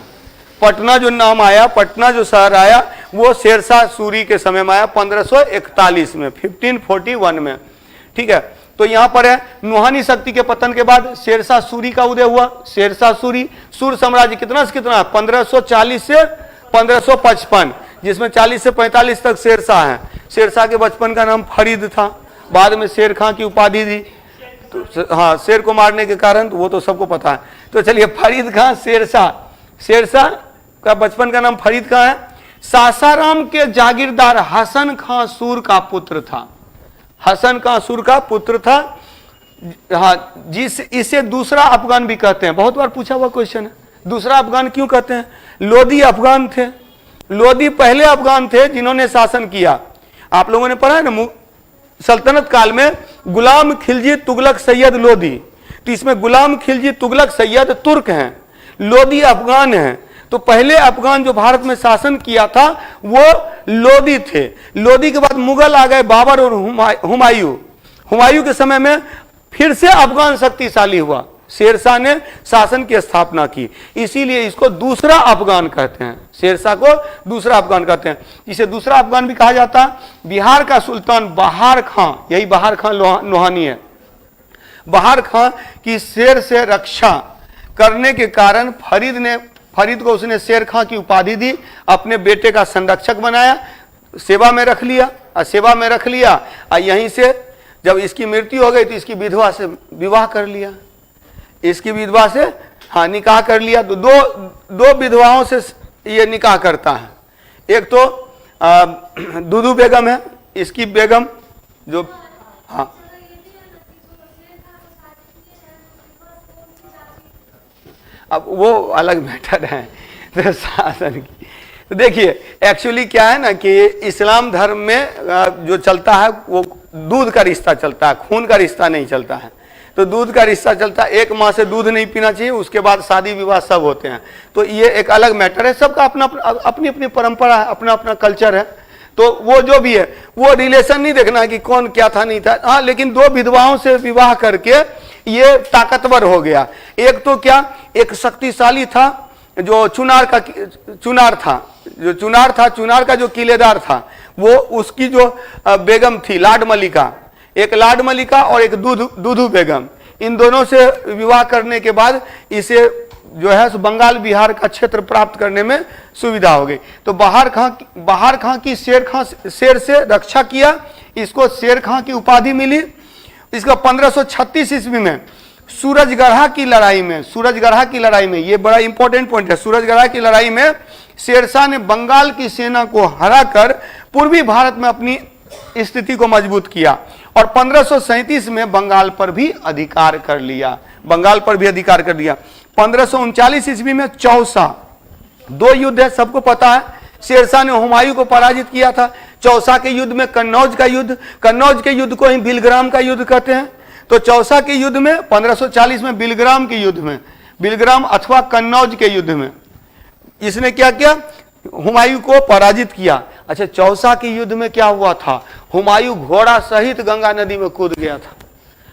पटना जो नाम आया, पटना जो शहर आया वो शेरशाह सूरी के समय में आया 1541 में, 1541 में। ठीक है, तो यहां पर है नूहानी शक्ति के पतन के बाद शेरशाह सूरी का उदय हुआ। शेरशाह सूरी, सूर साम्राज्य कितना से कितना? 1540 से 1555, जिसमें 40 से 45 तक शेरशाह हैं। शेरशाह के बचपन का नाम फरीद था, बाद में शेर खां की उपाधि दी। तो हाँ, शेर को मारने के कारण, वो तो सबको पता है। तो चलिए, फरीद खां शेरशाह का बचपन का नाम फरीद खां है। सासाराम के जागीरदार हसन खां सूर का पुत्र था। हाँ, इसे दूसरा अफगान भी कहते हैं। बहुत बार पूछा हुआ क्वेश्चन है, दूसरा अफगान क्यों कहते हैं? लोदी अफगान थे। लोदी पहले अफगान थे जिन्होंने शासन किया। आप लोगों ने पढ़ा है ना, सल्तनत काल में गुलाम खिलजी तुगलक सैयद लोदी। तो इसमें गुलाम खिलजी तुगलक सैयद तुर्क हैं, लोदी अफगान हैं। तो पहले अफगान जो भारत में शासन किया था वो लोदी थे। लोदी के बाद मुगल आ गए, बाबर और हुमायूं के समय में फिर से अफगान शक्तिशाली हुआ। शेरशाह ने शासन की स्थापना की, इसीलिए इसको दूसरा अफगान कहते हैं। शेरशाह को दूसरा अफगान कहते हैं। इसे दूसरा अफगान भी कहा जाता है। बिहार का सुल्तान बहार खां, यही बहार खां नूहानी है। बहार खां की शेर से रक्षा करने के कारण फरीद को उसने शेर खां की उपाधि दी, अपने बेटे का संरक्षक बनाया, सेवा में रख लिया। और यहीं से जब इसकी मृत्यु हो गई तो इसकी विधवा से विवाह कर लिया, निकाह कर लिया। तो दो विधवाओं से ये निकाह करता है। एक तो दुदू बेगम है, इसकी बेगम जो, हाँ, अब वो अलग मैटर है। तो शासन की, तो देखिए एक्चुअली क्या है ना कि इस्लाम धर्म में जो चलता है वो दूध का रिश्ता चलता है, खून का रिश्ता नहीं चलता है। तो दूध का रिश्ता चलता है, एक माह से दूध नहीं पीना चाहिए, उसके बाद शादी विवाह सब होते हैं। तो ये एक अलग मैटर है, सबका अपनी अपनी परंपरा है, अपना अपना कल्चर है। तो वो जो भी है वो रिलेशन नहीं देखना है कि कौन क्या था नहीं था। हाँ, लेकिन दो विधवाओं से विवाह करके ये ताकतवर हो गया। एक तो क्या, एक शक्तिशाली था जो चुनार का जो किलेदार था, वो उसकी जो बेगम थी लाड मलिका, एक लाड मलिका और एक दूधू बेगम, इन दोनों से विवाह करने के बाद इसे जो है बंगाल बिहार का क्षेत्र प्राप्त करने में सुविधा हो गई। तो बहार खां की शेर से रक्षा किया, इसको शेर खां की उपाधि मिली। इसका 1536 ईस्वी में सूरजगढ़ा की लड़ाई में, सूरजगढ़ा की लड़ाई में, ये बड़ा इंपॉर्टेंट पॉइंट है, सूरजगढ़ा की लड़ाई में शेरशाह ने बंगाल की सेना को हराकर पूर्वी भारत में अपनी स्थिति को मजबूत किया और 1537 में बंगाल पर भी अधिकार कर लिया, बंगाल पर भी अधिकार कर लिया। 1539 ईस्वी में चौसा, दो युद्ध है, सबको पता है। शेरशाह ने हुमायूं को पराजित किया था चौसा के युद्ध में, कन्नौज का युद्ध, कन्नौज के युद्ध को ही बिलग्राम का युद्ध कहते हैं। तो चौसा के युद्ध में 1540 में, बिलग्राम के युद्ध में, बिलग्राम अथवा कन्नौज के युद्ध में इसने क्या किया, हुमायूं को पराजित किया। अच्छा, चौसा के युद्ध में क्या हुआ था, हुमायूं घोड़ा सहित गंगा नदी में कूद गया था,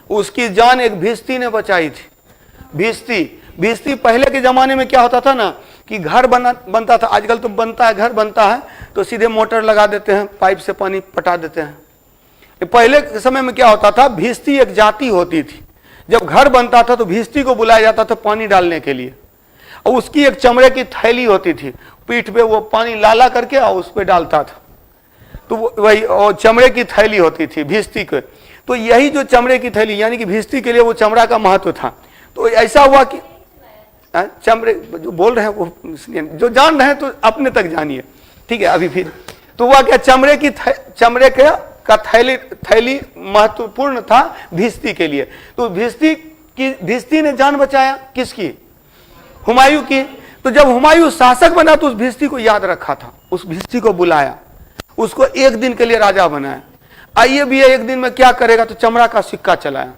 उसकी जान एक भिस्ती ने बचाई थी। भिस्ती पहले के जमाने में क्या होता था ना कि घर बनता था, आजकल तो बनता है, घर बनता है तो सीधे मोटर लगा देते हैं, पाइप से पानी पटा देते हैं। पहले के समय में क्या होता था, भिस्ती एक जाति होती थी, जब घर बनता था तो भिस्ती को बुलाया जाता था पानी डालने के लिए, और उसकी एक चमड़े की थैली होती थी, पीठ पे वो पानी लाला करके और उस पर डालता था, तो वही चमड़े की थैली होती थी भिस्ती के। तो यही जो चमड़े की थैली, यानी कि भिस्ती के लिए वो चमड़ा का महत्व था। तो ऐसा हुआ कि चमड़े जो बोल रहे हैं वो, जो जान रहे हैं तो अपने तक जानिए, ठीक है। अभी फिर तो हुआ क्या, चमड़े का थैली महत्वपूर्ण था भिस्ती के लिए। तो भिस्ती ने जान बचाया किसकी, हुमायूं की। तो जब हुमायूं शासक बना तो उस भिस्ती को याद रखा था, उस भिस्ती को बुलाया, उसको एक दिन के लिए राजा बनाया। आइए भी एक दिन में क्या करेगा, तो चमड़ा का सिक्का चलाया,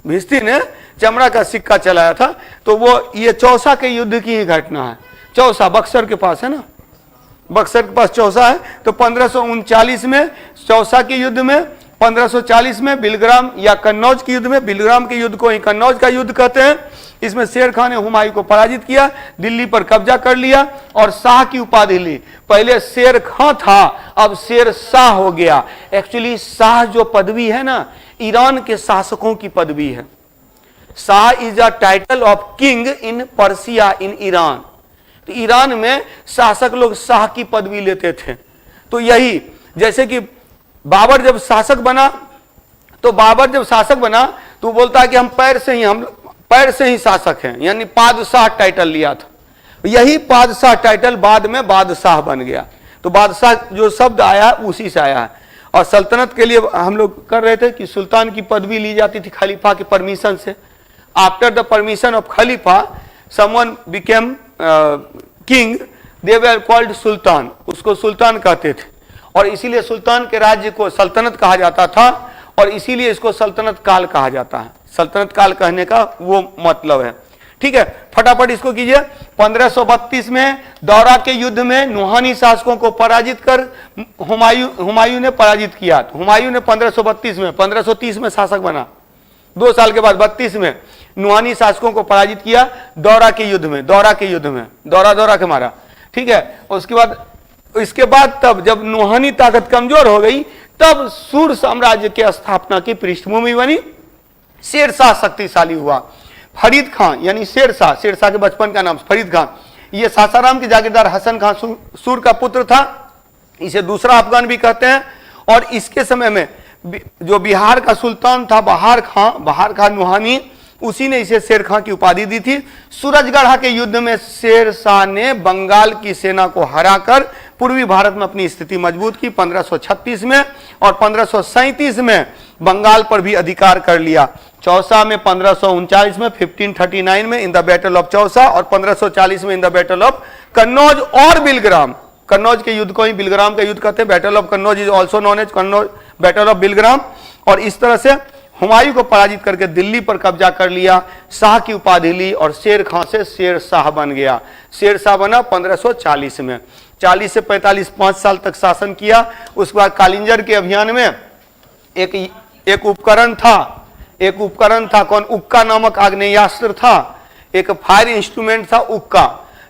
भिस्ती ने चमड़ा का सिक्का चलाया था। तो वो ये चौसा के युद्ध की ही घटना है। चौसा बक्सर के पास है ना, बक्सर के पास चौसा है। तो 1539 में चौसा के युद्ध में, 1540 में बिलग्राम या कन्नौज के युद्ध में, बिलग्राम के युद्ध को ही कन्नौज का युद्ध कहते हैं। इसमें शेर खान ने हुमायूं को पराजित किया, दिल्ली पर कब्जा कर लिया और शाह की उपाधि ली। पहले शेर खां था, अब शेर शाह हो गया। एक्चुअली शाह जो पदवी है ना, ईरान के शासकों की पदवी है। Shah is a title of king in Persia in Iran. तो ईरान में शासक लोग शाह की पदवी लेते थे। तो यही जैसे कि बाबर जब शासक बना, तो बोलता है कि हम पैर से ही शासक हैं, यानी पादशाह टाइटल लिया था। यही पादशाह टाइटल बाद में बादशाह बन गया। तो बादशाह जो शब्द आया उसी से आया है। और सल्तनत के लिए हम लोग कर रहे थे कि सुल्तान की पदवी ली जाती थी खलीफा के परमिशन से। आफ्टर द परमिशन ऑफ खलीफा someone became king, they were called sultan, उसको सुल्तान कहते थे। और इसीलिए सुल्तान के राज्य को सल्तनत कहा जाता था, और इसीलिए इसको सल्तनत काल कहा जाता है। सल्तनत काल कहने का वो मतलब है, ठीक है। फटाफट इसको कीजिए। 1532 में दौरा के युद्ध में नुहानी शासकों को पराजित कर हुमायूं ने पराजित किया। तो हुमायूं ने 1532 में, 1530 में शासक बना, 2 साल के बाद 32 में नुहानी शासकों को पराजित किया दौरा के युद्ध में, दौरा के मारा, ठीक है। इसके बाद तब जब नुहानी ताकत कमजोर हो गई, तब सूर साम्राज्य के स्थापना की पृष्ठभूमि बनी, शेरशाह शक्तिशाली हुआ। फरीद खान यानी शेरशाह के बचपन का नाम फरीद खान, ये सासाराम के जागीरदार हसन खान सूर का पुत्र था। इसे दूसरा अफगान भी कहते हैं। और इसके समय में जो बिहार का सुल्तान था बहार खान नुहानी, उसी ने इसे शेर खां की उपाधि दी थी। सूरजगढ़ा के युद्ध में शेरशाह ने बंगाल की सेना को हराकर पूर्वी भारत में अपनी स्थिति मजबूत की 1536 में, और 1537 में बंगाल पर भी अधिकार कर लिया। चौसा में 1539 में, 1539 में in the battle of Chausa, और 1540 में in the battle of Kannauj और बिलग्राम। कन्नौज के युद्ध को ही बिलग्राम का युद्ध कहते हैं। Battle of Kannauj is also known as Kannauj battle of Bilgram. और इस तरह से हुमायूं को पराजित करके दिल्ली पर कब्जा कर लिया, शाह की उपाधि ली, और शेर खां से शेर शाह बन गया। शेर शाह बना 1540 में। 40 से 45 5 साल तक शासन किया। उसके बाद कालिंजर के अभियान में एक उपकरण था, कौन, उक्का नामक आग्नेयास्त्र था, एक फायर इंस्ट्रूमेंट था उक्का,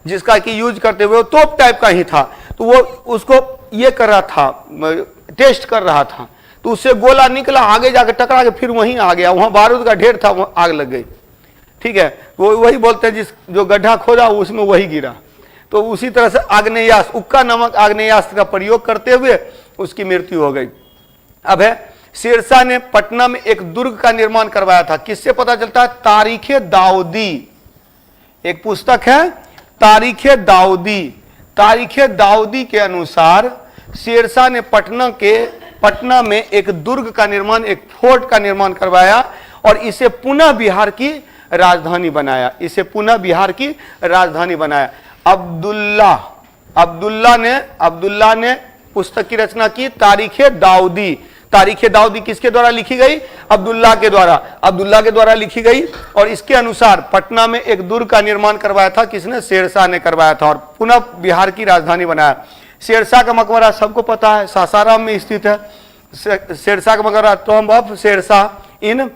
जिसका कि यूज करते हुए तोप टाइप का ही था। तो वो उसको ये कर रहा था, टेस्ट कर रहा था, तो उससे गोला निकला, आगे जाके टकरा के फिर वहीं आ गया, वहां बारूद का ढेर था, वहां आग लग गई, ठीक है। वो वही बोलते हैं जो गड्ढा खोदा उसमें वही गिरा। तो उसी तरह से आग्नेयास्त्र, उक्का नामक आग्नेयास्त्र का प्रयोग करते हुए उसकी मृत्यु हो गई। अब है शेरशाह ने पटना में एक दुर्ग का निर्माण करवाया था। किससे पता चलता है? तारीखे दाऊदी, एक पुस्तक है तारीखे दाऊदी। तारीखे दाऊदी के अनुसार शेरशाह ने पटना में एक दुर्ग का निर्माण, एक फोर्ट का निर्माण करवाया और इसे पुनः बिहार की राजधानी बनाया। इसे पुनः बिहार की राजधानी बनाया। अब्दुल्ला ने पुस्तक की रचना की तारीखे दाऊदी। तारीखे दाऊदी किसके द्वारा लिखी गई? अब्दुल्ला के द्वारा लिखी गई और इसके अनुसार पटना में एक दुर्ग का निर्माण करवाया था। किसने? शेरशाह ने करवाया था और पुनः बिहार की राजधानी बनाया। शेरशाह का मकबरा सबको पता है, सासाराम में स्थित है। शेरशाह का मकबरा टॉम्ब ऑफ शेरशाह इन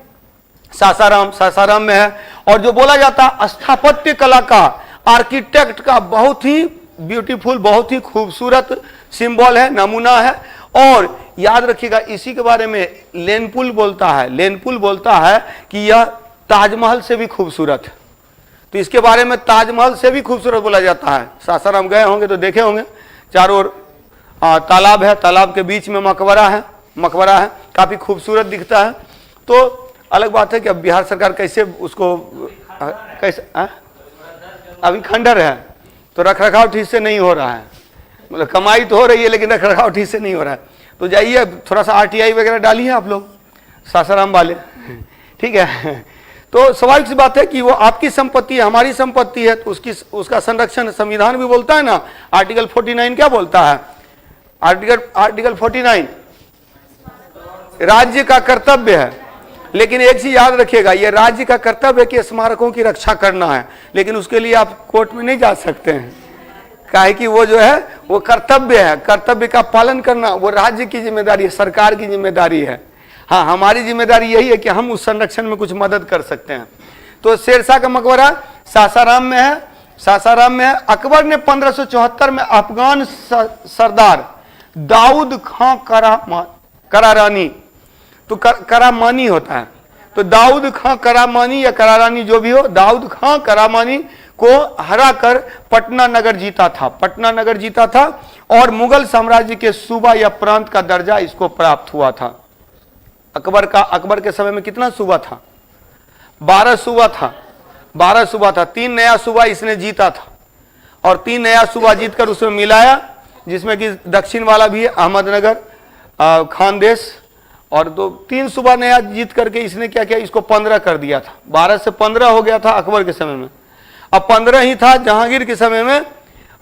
सासाराम में है। और जो बोला जाता है स्थापत्य कला का, आर्किटेक्ट का बहुत ही ब्यूटीफुल, बहुत ही खूबसूरत सिंबल है, नमूना है। और याद रखिएगा इसी के बारे में लेनपुल बोलता है कि यह ताजमहल से भी खूबसूरत है। तो इसके बारे में ताजमहल से भी खूबसूरत बोला जाता है। सासाराम गए होंगे तो देखे होंगे, चारों ओर तालाब है, तालाब के बीच में मकबरा है, काफी खूबसूरत दिखता है। तो अलग बात है कि अब बिहार सरकार कैसे उसको अभी खंडर है तो रखरखाव ठीक से नहीं हो रहा है। मतलब कमाई तो हो रही है लेकिन रखरखाव ठीक से नहीं हो रहा है। तो जाइए थोड़ा सा RTI वगैरह डालिए आप लोग सासाराम वाले, ठीक है। तो स्वाभाविक सी बात है कि वो आपकी संपत्ति है, हमारी संपत्ति है, तो उसका संरक्षण संविधान भी बोलता है ना। आर्टिकल 49 क्या बोलता है? आर्टिकल 49 राज्य का कर्तव्य है। लेकिन एक चीज याद रखिएगा, यह राज्य का कर्तव्य है कि स्मारकों की रक्षा करना है, लेकिन उसके लिए आप कोर्ट में नहीं जा सकते हैं। काहे कि वो जो है वो कर्तव्य है, कर्तव्य का पालन करना वो राज्य की जिम्मेदारी है, सरकार की जिम्मेदारी है। हाँ, हमारी जिम्मेदारी यही है कि हम उस संरक्षण में कुछ मदद कर सकते हैं। तो शेरशाह का मकबरा सासाराम में है। अकबर ने 1574 में अफगान सरदार दाऊद खां करारानी, तो करामानी होता है, तो दाऊद खां करामानी या करारानी जो भी हो, दाऊद खां करामानी को हराकर पटना नगर जीता था और मुगल साम्राज्य के सूबा या प्रांत का दर्जा इसको प्राप्त हुआ था। अकबर के समय में कितना सूबा था? 12 सूबा था। 3 नया सूबा इसने जीता था और 3 नया सूबा जीतकर उसमें मिलाया, जिसमें कि दक्षिण वाला भी है, अहमदनगर, खानदेश, और 3 सूबा नया जीत करके इसने क्या किया, इसको 15 कर दिया था। 12 से 15 हो गया था अकबर के समय में। अब 15 ही था जहांगीर के समय में,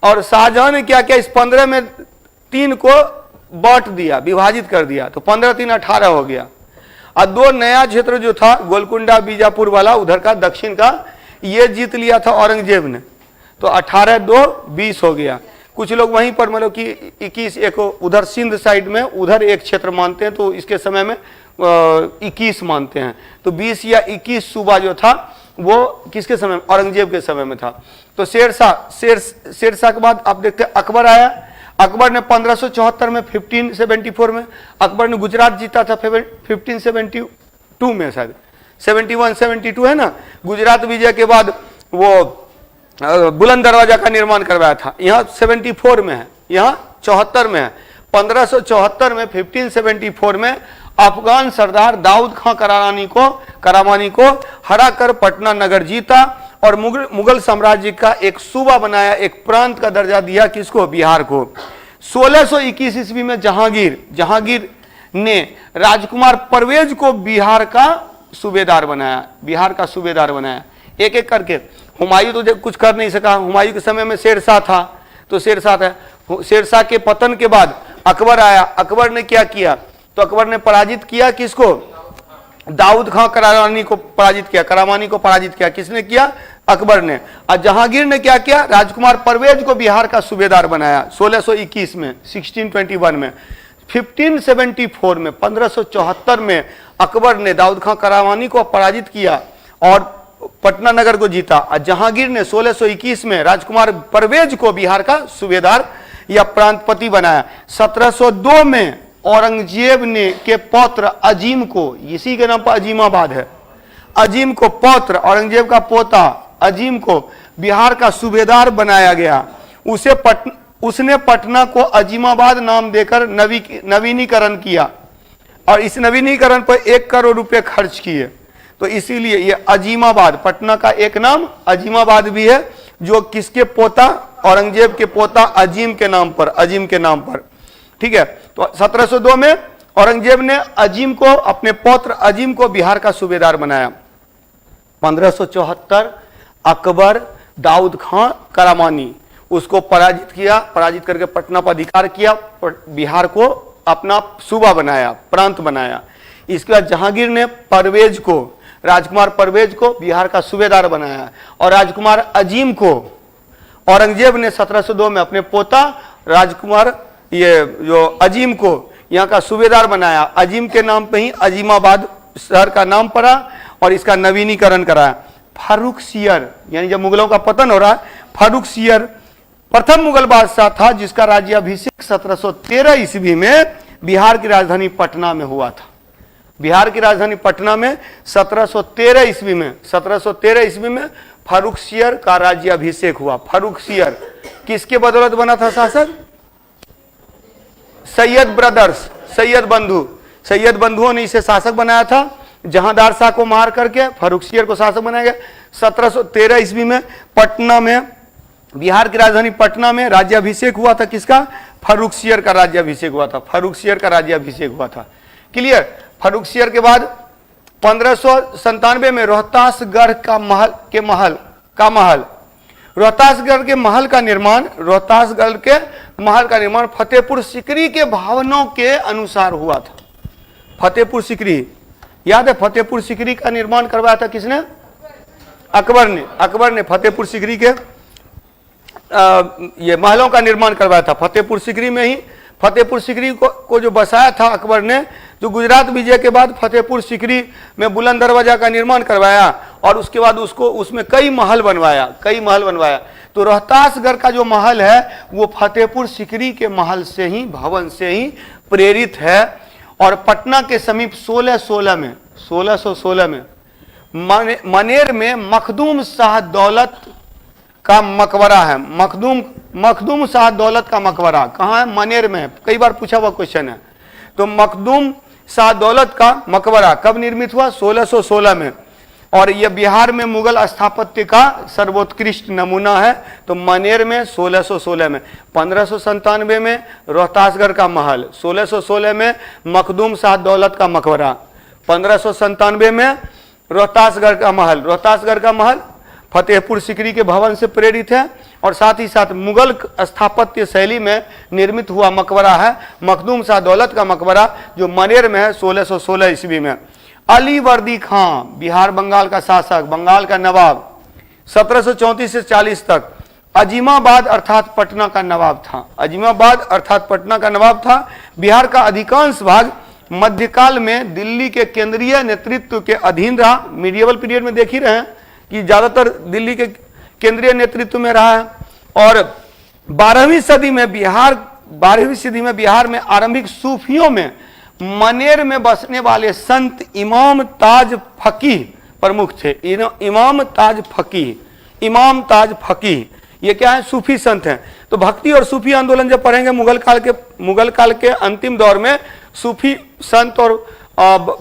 और शाहजहां ने क्या किया, इस 15 में 3 को बांट दिया, विभाजित कर दिया, तो 15 3 18 हो गया। और 2 नया क्षेत्र जो था गोलकुंडा बीजापुर वाला उधर का दक्षिण का, ये जीत लिया था औरंगजेब ने, तो 18 2 20 हो गया। कुछ लोग वहीं पर मतलब कि 21 एक उधर सिंध साइड में उधर एक क्षेत्र मानते हैं, तो इसके समय में 21 मानते हैं। तो 20 या 21 सूबा जो था वो किसके समय में? औरंगजेब के समय में था। तो शेरशाह के बाद आप देखते हैं अकबर आया। अकबर ने 1574 में 1574 में अकबर ने गुजरात जीता था। 1572 में शायद 71 72 है ना। गुजरात विजय के बाद वो बुलंद दरवाजा का निर्माण करवाया था। यहाँ 74 में है, यहाँ 74 में है। 1574 में 1574 में अफगान सरदार दाऊद खां करामानी को हराकर पटना नगर जीता और मुगल साम्राज्य का एक सूबा बनाया, एक प्रांत का दर्जा दिया, किसको? बिहार को। 1621 ईस्वी में जहांगीर ने राजकुमार परवेज को बिहार का सूबेदार बनाया। एक एक करके। हुमायूं तो कुछ कर नहीं सका, हुमायूं के समय में शेरशाह था, तो शेरशाह के पतन के बाद अकबर आया। अकबर ने क्या किया, तो अकबर ने पराजित किया किसको? दाऊद खां करामानी को पराजित किया। किसने किया? अकबर ने। और जहांगीर ने क्या किया? राजकुमार परवेज को बिहार का सूबेदार बनाया 1621 में, 1621 में। 1574 में 1574 में अकबर ने दाऊद खां करामानी को पराजित किया और पटना नगर को जीता। और जहांगीर ने 1621 में राजकुमार परवेज को बिहार का सूबेदार या प्रांतपति बनाया। 1702 में औरंगजेब ने के पौत्र अजीम को, इसी के नाम पर अजीमाबाद है, अजीम को पौत्र, औरंगजेब का पोता अजीम को बिहार का सूबेदार बनाया गया। उसने पटना को अजीमाबाद नाम देकर नवीनीकरण किया और इस नवीनीकरण पर 1 करोड़ रुपए खर्च किए। तो इसीलिए ये अजीमाबाद, पटना का एक नाम अजीमाबाद भी है, जो किसके पोता, औरंगजेब के पोता अजीम के नाम पर, अजीम के नाम पर। ठीक है, तो 1702 में औरंगजेब ने अजीम को, अपने पौत्र अजीम को बिहार का सूबेदार बनाया। 1574 अकबर दाऊद खां करामानी उसको पराजित किया, पराजित करके पटना पर अधिकार किया, बिहार को अपना सूबा बनाया, प्रांत बनाया। इसके बाद जहांगीर ने परवेज को, राजकुमार परवेज को बिहार का सूबेदार बनाया, और राजकुमार अजीम को औरंगजेब ने 1702 में अपने पोता राजकुमार ये जो अजीम को यहाँ का सूबेदार बनाया। अजीम के नाम पे ही अजीमाबाद शहर का नाम पड़ा और इसका नवीनीकरण कराया। फारुखसियर, यानी जब मुगलों का पतन हो रहा है, फारुखसियर प्रथम मुगल बादशाह था जिसका राज्याभिषेक 1713 ईस्वी में बिहार की राजधानी पटना में हुआ था। बिहार की राजधानी पटना में 1713 ईस्वी में, 1713 ईस्वी में फारुखसियर का राज्याभिषेक हुआ। फारुखसियर किसके बदौलत बना था शासक? सैयद ब्रदर्स, सैयद बंधु, सैयद बंधुओं ने इसे शासक बनाया था। जहांदार शाह को मार करके फारुखसियर को शासक बनाया गया। 1713 ईस्वी में पटना में, बिहार की राजधानी पटना में राज्याभिषेक हुआ था। किसका? फारुखसियर का राज्याभिषेक हुआ था। फारुखसियर का राज्याभिषेक हुआ था। क्लियर? फारुखसियर के बाद 1597 में रोहतासगढ़ का महल रोहतासगढ़ के महल का निर्माण, रोहतासगढ़ के महल का निर्माण फतेहपुर सीकरी के भावनों के अनुसार हुआ था। फतेहपुर सीकरी, याद है फतेहपुर सीकरी का निर्माण करवाया था किसने? अकबर ने। अकबर ने फतेहपुर सीकरी के ये महलों का निर्माण करवाया था। फतेहपुर सीकरी में ही, फतेहपुर सीकरी को जो बसाया था अकबर ने, जो गुजरात विजय के बाद फतेहपुर सीकरी में बुलंद दरवाजा का निर्माण करवाया और उसके बाद उसको उसमें कई महल बनवाया। तो रोहतासगढ़ का जो महल है वो फतेहपुर सीकरी के महल से ही, भवन से ही प्रेरित है। और पटना के समीप 1616 में मनेर में मखदूम शाह दौलत का मकबरा है। मखदूम शाह दौलत का मकबरा कहाँ है? मनेर में। कई बार पूछा हुआ क्वेश्चन है। तो मखदूम शाह दौलत का मकबरा कब निर्मित हुआ? 1616 में। और यह बिहार में मुगल स्थापत्य का सर्वोत्कृष्ट नमूना है। तो मनेर में 1616 में। 1597 में रोहतासगढ़ का महल, 1616 में मखदूम शाह दौलत का मकबरा, 1597 में रोहतासगढ़ का महल फतेहपुर सीकरी के भवन से प्रेरित है और साथ ही साथ मुगल स्थापत्य शैली में निर्मित हुआ मकबरा है मखदूम शाह दौलत का मकबरा, जो मनेर में है 1616 ईस्वी में। अली वर्दी खां, बिहार बंगाल का शासक, बंगाल का नवाब, 1734 से 40 तक अजीमाबाद अर्थात पटना का नवाब था। अजीमाबाद अर्थात पटना का नवाब था। बिहार का अधिकांश भाग मध्यकाल में दिल्ली के केंद्रीय नेतृत्व के अधीन रहा। मीडिएवल पीरियड में देख ही रहे हैं कि ज्यादातर दिल्ली के केंद्रीय नेतृत्व में रहा है। और 12वीं सदी में बिहार में आरंभिक सूफियों में मनेर में बसने वाले संत इमाम ताज फकीह प्रमुख थे। इमाम ताज फकीह ये क्या है? सूफी संत हैं। तो भक्ति और सूफी आंदोलन जब पढ़ेंगे मुगल काल के अंतिम दौर में सूफी संत और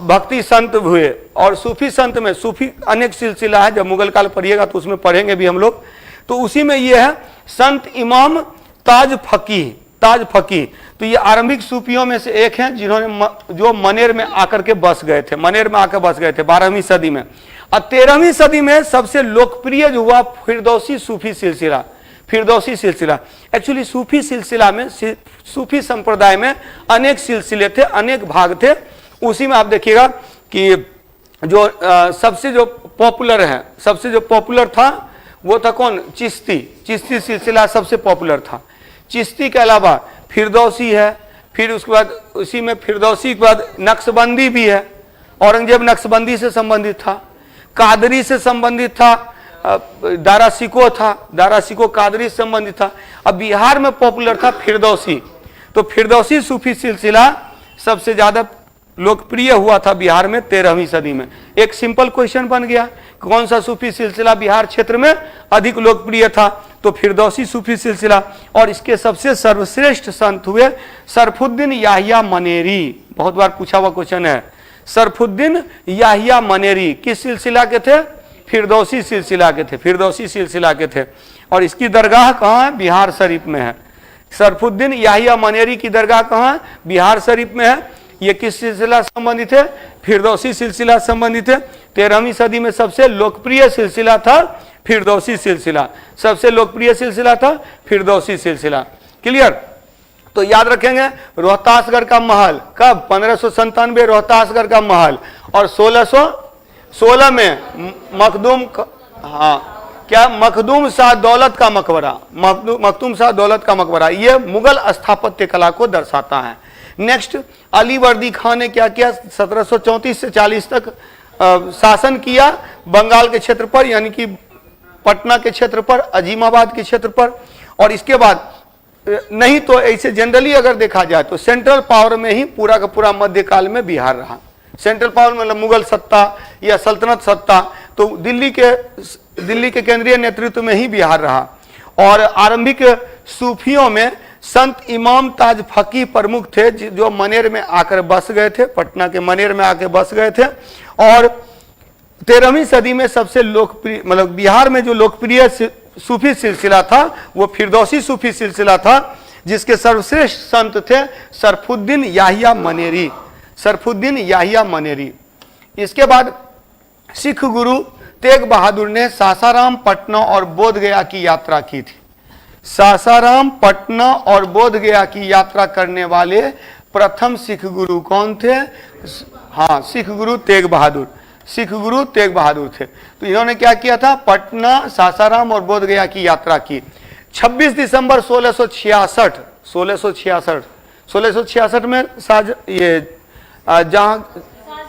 भक्ति संत हुए। और सूफी संत में सूफी अनेक सिलसिला है, जब मुगल काल पढ़िएगा तो उसमें पढ़ेंगे भी हम लोग। तो उसी में ये है संत इमाम ताज फकीह। तो ये आरंभिक सूफियों में से एक हैं जिन्होंने जो मनेर में आकर के बस गए थे, 12वीं सदी में। और 13वीं सदी में सबसे लोकप्रिय जो हुआ फिरदौसी सूफी सिलसिला। एक्चुअली सूफी सिलसिला में, सूफी संप्रदाय में अनेक सिलसिले थे, अनेक भाग थे। उसी में आप देखिएगा कि जो सबसे जो पॉपुलर था वो था कौन? चिश्ती सिलसिला सबसे पॉपुलर था। चिश्ती के अलावा फिरदौसी है, फिर उसके बाद उसी में फिरदौसी के बाद नक्शबंदी भी है। औरंगजेब नक्शबंदी से संबंधित था, कादरी से संबंधित था, दारा सिको कादरी से संबंधित था। अब बिहार में पॉपुलर था फिरदौसी। तो फिरदौसी सूफी सिलसिला सबसे ज्यादा लोकप्रिय हुआ था बिहार में 13वीं सदी में। एक सिंपल क्वेश्चन बन गया, कौन सा सूफी सिलसिला बिहार क्षेत्र में अधिक लोकप्रिय था? तो फिरदौसी सूफी सिलसिला। और इसके सबसे सर्वश्रेष्ठ संत हुए सरफुद्दीन याहिया मनेरी। बहुत बार पूछा हुआ क्वेश्चन है। सरफुद्दीन याहिया मनेरी किस सिलसिला के थे? फिरदौसी सिलसिला के थे, फिरदौसी सिलसिला के थे। और इसकी दरगाह कहाँ है? बिहार शरीफ में है। सरफुद्दीन याहिया मनेरी की दरगाह कहाँ है? बिहार शरीफ में है। ये किस सिलसिला संबंधित है? फिरदौसी सिलसिला संबंधित है। 13वीं सदी में सबसे लोकप्रिय सिलसिला था फिरदौसी सिलसिला, सबसे लोकप्रिय सिलसिला था फिरदौसी सिलसिला। क्लियर? तो याद रखेंगे रोहतासगढ़ का महल कब? 1597 रोहतासगढ़ का महल। और 1616 में मखदूम, हाँ क्या, मखदूम शाह दौलत का मकबरा, मखदूम शाह दौलत का मकबरा, यह मुगल स्थापत्य कला को दर्शाता है। नेक्स्ट, अली वर्दी खान ने क्या किया? 1734 से 40 तक शासन किया बंगाल के क्षेत्र पर, यानी कि पटना के क्षेत्र पर, अजीमाबाद के क्षेत्र पर। और इसके बाद नहीं तो ऐसे जनरली अगर देखा जाए तो सेंट्रल पावर में ही पूरा का पूरा मध्यकाल में बिहार रहा। सेंट्रल पावर मतलब मुगल सत्ता या सल्तनत सत्ता, तो दिल्ली के केंद्रीय नेतृत्व में ही बिहार रहा। और आरंभिक सूफियों में संत इमाम ताज फकीह प्रमुख थे, जो मनेर में आकर बस गए थे, पटना के मनेर में आकर बस गए थे। और 13वीं सदी में सबसे लोकप्रिय, मतलब बिहार में जो लोकप्रिय सूफी सिलसिला था वो फिरदौसी सूफी सिलसिला था, जिसके सर्वश्रेष्ठ संत थे सरफुद्दीन याहिया मनेरी, सरफुद्दीन याहिया मनेरी। इसके बाद सिख गुरु तेग बहादुर ने सासाराम, पटना और बोध गया की यात्रा की थी। सासाराम, पटना और बोध गया की यात्रा करने वाले प्रथम सिख गुरु कौन थे? हाँ, सिख गुरु तेग बहादुर, सिख गुरु तेग बहादुर थे। तो इन्होंने क्या किया था? पटना, सासाराम और बोध गया की यात्रा की। 26 दिसंबर 1666 में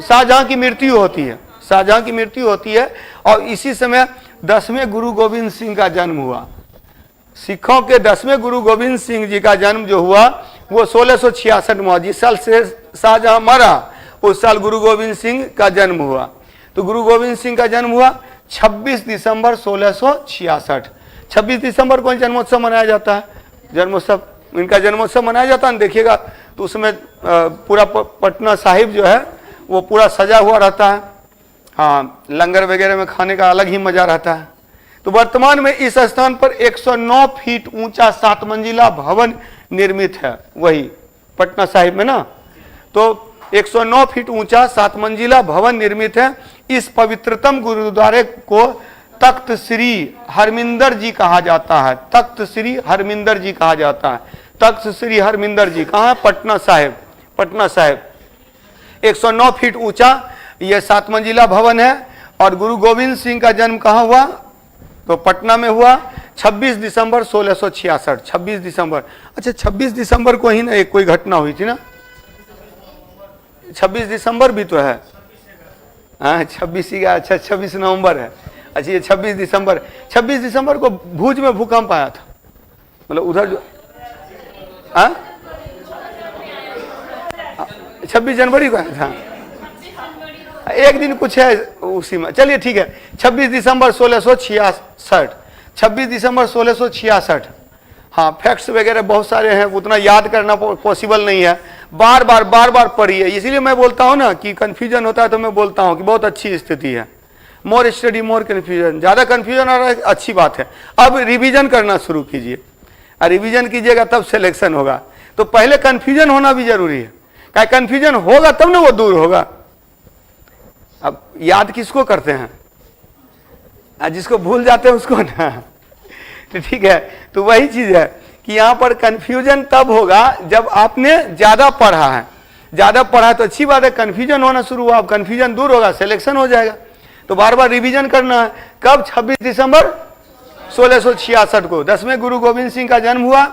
शाहजहां की मृत्यु होती है, शाहजहां की मृत्यु होती है। और इसी समय 10वें गुरु गोविंद सिंह का जन्म हुआ। सिखों के 10वें गुरु गोविंद सिंह जी का जन्म जो हुआ वो 1666 में हुआ। जिस साल से शाहजहां मरा उस साल गुरु गोविंद सिंह का जन्म हुआ। तो गुरु गोविंद सिंह का जन्म हुआ 26 दिसंबर 1666। 26 दिसंबर को जन्मोत्सव मनाया जाता है, जन्मोत्सव, इनका जन्मोत्सव मनाया जाता है। देखिएगा तो उसमें पूरा पटना साहिब जो है वो पूरा सजा हुआ रहता है। हाँ, लंगर वगैरह में खाने का अलग ही मजा रहता है। तो वर्तमान में इस स्थान पर 109 फीट ऊंचा 7 मंजिला भवन निर्मित है, वही पटना साहिब में ना। तो 109 फीट ऊंचा 7 मंजिला भवन निर्मित है। इस पवित्रतम गुरुद्वारे को तख्त श्री हरमिंदर जी कहा जाता है, तख्त श्री हरमिंदर जी कहा जाता है। तख्त श्री हरमिंदर जी कहाँ है? पटना साहिब, पटना साहिब। 109 फीट ऊंचा यह 7 मंजिला भवन है। और गुरु गोविंद सिंह का जन्म कहाँ हुआ? तो पटना में हुआ 26 दिसंबर 1666। 26 दिसंबर, अच्छा 26 दिसंबर को ही ना एक कोई घटना हुई थी ना? 26 दिसंबर भी तो है, हाँ 26 का, अच्छा 26 नवंबर है। अच्छा ये 26 दिसंबर को भुज में भूकंप आया था, मतलब उधर जो 26 जनवरी को आया था, एक दिन कुछ है उसी में। चलिए ठीक है, 26 दिसंबर 1666, 26 दिसंबर 1666। हाँ, फैक्ट्स वगैरह बहुत सारे हैं, उतना याद करना पॉसिबल नहीं है। बार बार पढ़िए, इसीलिए मैं बोलता हूँ ना कि कंफ्यूजन होता है, तो मैं बोलता हूँ कि बहुत अच्छी स्थिति है। मोर स्टडी मोर कन्फ्यूजन, ज़्यादा कन्फ्यूजन आ रहा है, अच्छी बात है। अब रिवीजन करना शुरू कीजिए, रिवीजन कीजिएगा तब सिलेक्शन होगा। तो पहले कन्फ्यूजन होना भी जरूरी है, क्या कन्फ्यूजन होगा तब ना वो दूर होगा। अब याद किसको करते हैं? जिसको भूल जाते हैं उसको ना। तो ठीक है, तो वही चीज है कि यहाँ पर कंफ्यूजन तब होगा जब आपने ज्यादा पढ़ा है। ज्यादा पढ़ा है तो अच्छी बात है, कंफ्यूजन होना शुरू हुआ, अब कंफ्यूजन दूर होगा, सिलेक्शन हो जाएगा। तो बार बार रिवीजन करना है। कब? 26 दिसंबर 1666 को 10वें गुरु गोविंद सिंह का जन्म हुआ,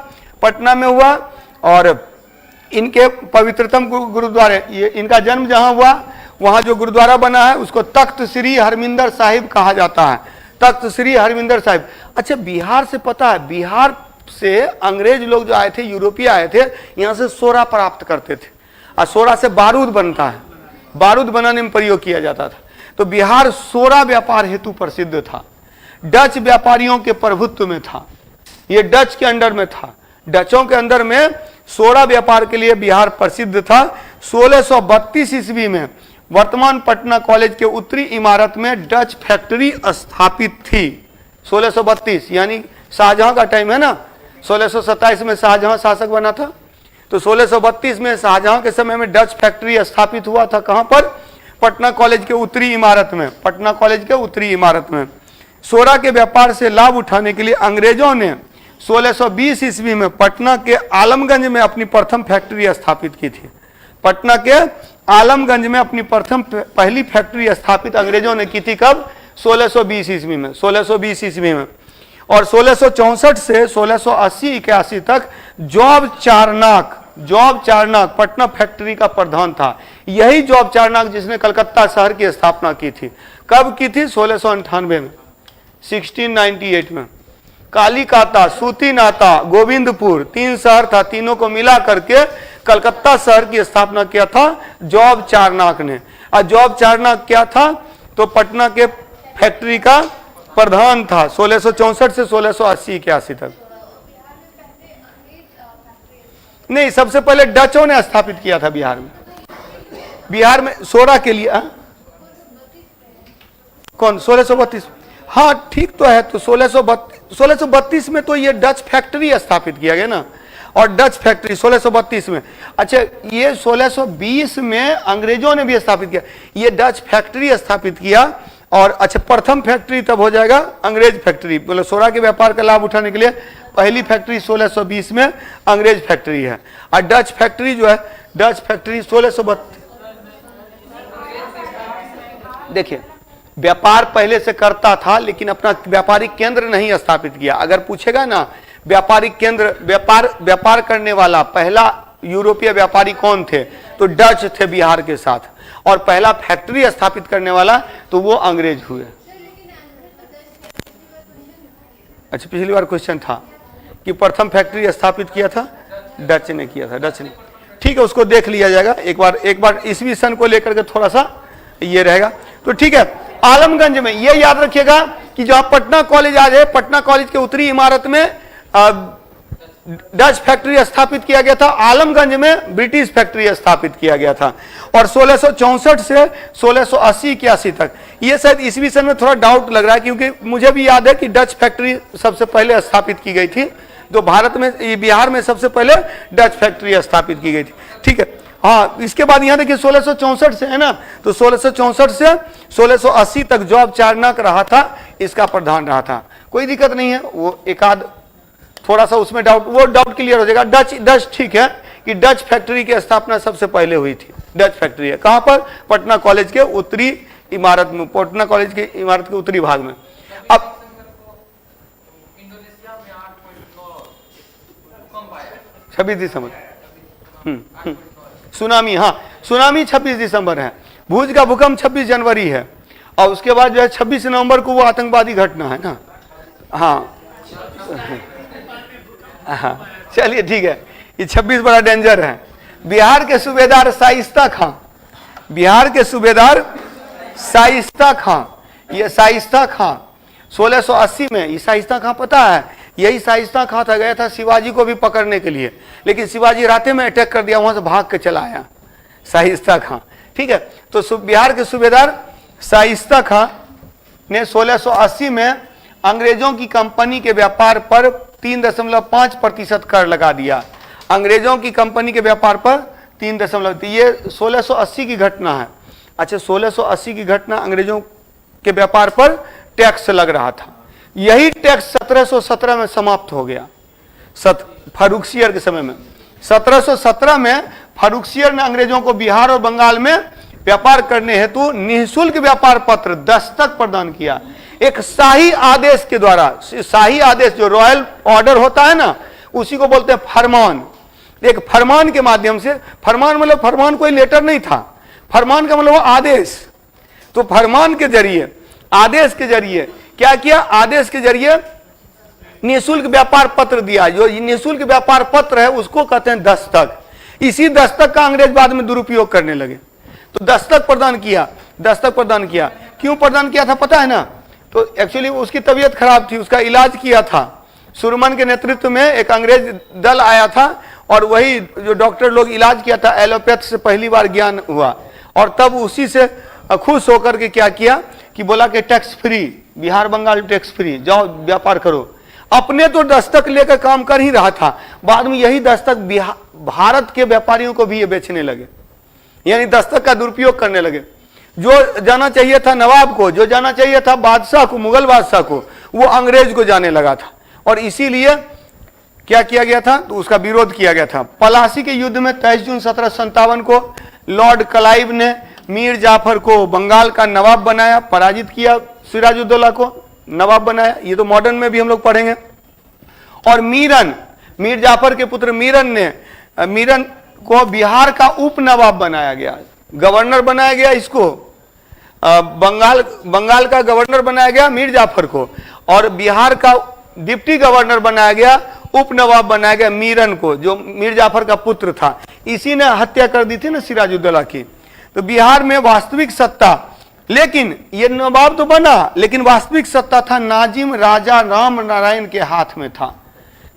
पटना में हुआ। और इनके पवित्रतम गुरुद्वारे, ये इनका जन्म जहां हुआ वहां जो गुरुद्वारा बना है उसको तख्त श्री हरमिंदर साहिब कहा जाता है, तख्त श्री हरमिंदर साहिब। अच्छा, बिहार से पता है, बिहार से अंग्रेज लोग जो आए थे, यूरोपीय आए थे, यहाँ से सोरा प्राप्त करते थे और सोरा से बारूद बनता है, बारूद बनाने में प्रयोग किया जाता था। तो बिहार सोरा व्यापार हेतु प्रसिद्ध था, डच व्यापारियों के प्रभुत्व में था, ये डच के अंडर में था। डचों के अंदर में सोडा व्यापार के लिए बिहार प्रसिद्ध था। 1632 ईस्वी में वर्तमान पटना कॉलेज के उत्तरी इमारत में डच फैक्ट्री स्थापित थी। 1632 यानी शाहजहां का टाइम है ना, 1627 में शाहजहां शासक बना था, तो 1632 में शाहजहां के समय में डच फैक्ट्री स्थापित हुआ था। कहां पर? पटना कॉलेज के उत्तरी इमारत में, पटना कॉलेज के उत्तरी इमारत में। सोडा के व्यापार से लाभ उठाने के लिए अंग्रेजों ने 1620 ईस्वी में पटना के आलमगंज में अपनी प्रथम फैक्ट्री स्थापित की थी। पटना के आलमगंज में अपनी पहली फैक्ट्री स्थापित अंग्रेजों ने की थी। कब? 1620 ईस्वी में, 1620 ईस्वी में। और 1664 से 1680-81 तक जॉब चारनाक पटना फैक्ट्री का प्रधान था। यही जॉब चारनाक जिसने कलकत्ता शहर की स्थापना की थी। कब की थी? 1698 में, 1698 में। कालीकाता, सूतीनाता, गोविंदपुर 3 शहर था, तीनों को मिला करके कलकत्ता शहर की स्थापना किया था जॉब चारनाक ने। और जॉब चारनाक क्या था? तो पटना के फैक्ट्री का प्रधान था 1664 से 1680-81 तक। नहीं, सबसे पहले डचों ने स्थापित किया था बिहार में। बिहार में सोडा के लिए कौन? 1632। हाँ ठीक तो है, तो 1632 में तो ये डच फैक्ट्री स्थापित किया गया ना, और डच फैक्ट्री 1632 में। अच्छा, ये 1620 में अंग्रेजों ने भी स्थापित किया, ये डच फैक्ट्री स्थापित किया। और अच्छा, प्रथम फैक्ट्री तब हो जाएगा अंग्रेज फैक्ट्री, मतलब सोडा के व्यापार का लाभ उठाने के लिए पहली फैक्ट्री 1620 में अंग्रेज फैक्ट्री है। और डच फैक्ट्री जो है, डच फैक्ट्री 1632। देखिए, व्यापार पहले से करता था लेकिन अपना व्यापारिक केंद्र नहीं स्थापित किया। अगर पूछेगा ना व्यापारिक केंद्र, व्यापार करने वाला पहला यूरोपीय व्यापारी कौन थे, तो डच थे बिहार के साथ। और पहला फैक्ट्री स्थापित करने वाला तो वो अंग्रेज हुए। अच्छा, पिछली बार क्वेश्चन था कि प्रथम फैक्ट्री स्थापित किया था डच ने किया था, डच ने। ठीक है, उसको देख लिया जाएगा एक बार ईस्वी सन को लेकर के थोड़ा सा ये रहेगा। तो ठीक है, आलमगंज में ये याद रखिएगा कि जहां पटना कॉलेज आज है, पटना कॉलेज के उत्तरी इमारत में डच फैक्ट्री स्थापित किया गया था। आलमगंज में ब्रिटिश फैक्ट्री स्थापित किया गया था। और 1664 से 1680-81 तक, ये शायद ईस्वी सन में थोड़ा डाउट लग रहा है, क्योंकि मुझे भी याद है कि डच फैक्ट्री सबसे पहले स्थापित की गई थी। तो भारत में, बिहार में सबसे पहले डच फैक्ट्री स्थापित की गई थी। ठीक है, हाँ, इसके बाद यहाँ देखिए 1664 से है ना, तो 1664 से 1680 तक जॉब चारनाक रहा था, इसका प्रधान रहा था। कोई दिक्कत नहीं है, वो एकाध थोड़ा सा उसमें डाउट, वो डाउट क्लियर हो जाएगा। डच ठीक है कि डच फैक्ट्री की स्थापना सबसे पहले हुई थी। डच फैक्ट्री है कहां पर? पटना कॉलेज के उत्तरी इमारत में, पटना कॉलेज की इमारत के उत्तरी भाग में। अब 26 दिसंबर सुनामी, हाँ सुनामी 26 दिसंबर है। भुज का भूकंप 26 जनवरी है। और उसके बाद जो है 26 नवंबर को वो आतंकवादी घटना है ना। हाँ चलिए ठीक है, ये 26 बड़ा डेंजर है। बिहार के सूबेदार शाइस्ता खां, बिहार के सूबेदार शाइस्ता खां, ये शाइस्ता खां 1680 में, ये शाइस्ता खां पता है, यही शाइस्ता खां था, गया था शिवाजी को भी पकड़ने के लिए, लेकिन शिवाजी रास्ते में अटैक कर दिया, वहां से भाग के चला आया शाइस्ता खां। ठीक है, तो बिहार के सूबेदार शाइस्ता खां ने 1680 में अंग्रेजों की कंपनी के व्यापार पर 3.5% कर लगा दिया। अंग्रेजों की कंपनी के व्यापार पर 3. ये 1680 की घटना है। अच्छा, 1680 की घटना, अंग्रेजों के व्यापार पर टैक्स लग रहा था। यही टैक्स 1717 में समाप्त हो गया, फारुखसियर के समय में। 1717 में फारुखसियर ने अंग्रेजों को बिहार और बंगाल में व्यापार करने हेतु निःशुल्क व्यापार पत्र दस्तक प्रदान किया। एक शाही आदेश के द्वारा, शाही आदेश जो रॉयल ऑर्डर होता है ना, उसी को बोलते हैं फरमान। एक फरमान के माध्यम से, फरमान मतलब फरमान कोई लेटर नहीं था, फरमान का मतलब आदेश। तो फरमान के जरिए, आदेश के जरिए क्या किया? आदेश के जरिए निःशुल्क व्यापार पत्र दिया। जो निःशुल्क व्यापार पत्र है उसको कहते हैं दस्तक। इसी दस्तक का अंग्रेज बाद में दुरुपयोग करने लगे, तो दस्तक प्रदान किया, दस्तक प्रदान किया। क्यों प्रदान किया था पता है ना? तो एक्चुअली उसकी तबीयत खराब थी, उसका इलाज किया था। सुरमन के नेतृत्व में एक अंग्रेज दल आया था और वही जो डॉक्टर लोग इलाज किया था एलोपैथ से पहली बार ज्ञान हुआ, और तब उसी से खुश होकर के क्या किया कि बोला कि tax free, Bihar Bengal tax free, जाओ व्यापार करो। अपने तो दस्तक लेकर काम कर ही रहा था, बाद में यही दस्तक भारत के व्यापारियों को भी ये बेचने लगे, यानी दस्तक का दुरुपयोग करने लगे। जो जाना चाहिए था नवाब को, जो जाना चाहिए था बादशाह को, मुगल बादशाह को, वो अंग्रेज को जाने लगा था। और इसीलिए क्या किया गया था, तो उसका विरोध किया गया था। पलासी के युद्ध में 23 जून 1757 को लॉर्ड क्लाइव ने मीर जाफर को बंगाल का नवाब बनाया, पराजित किया, सिराजुद्दौला को नवाब बनाया। ये तो मॉडर्न में भी हम लोग पढ़ेंगे। और मीर जाफर के पुत्र मीरन को बिहार का उप नवाब बनाया गया, गवर्नर बनाया गया, इसको बंगाल का गवर्नर बनाया गया मीर जाफर को, और बिहार का डिप्टी गवर्नर बनाया गया, उप नवाब बनाया गया मीरन को, जो मीर जाफर का पुत्र था। इसी ने हत्या कर दी थी ना सिराजुद्दौला की। तो बिहार में वास्तविक सत्ता, लेकिन ये नवाब तो बना, लेकिन वास्तविक सत्ता था नाजिम राजा राम नारायण के हाथ में था।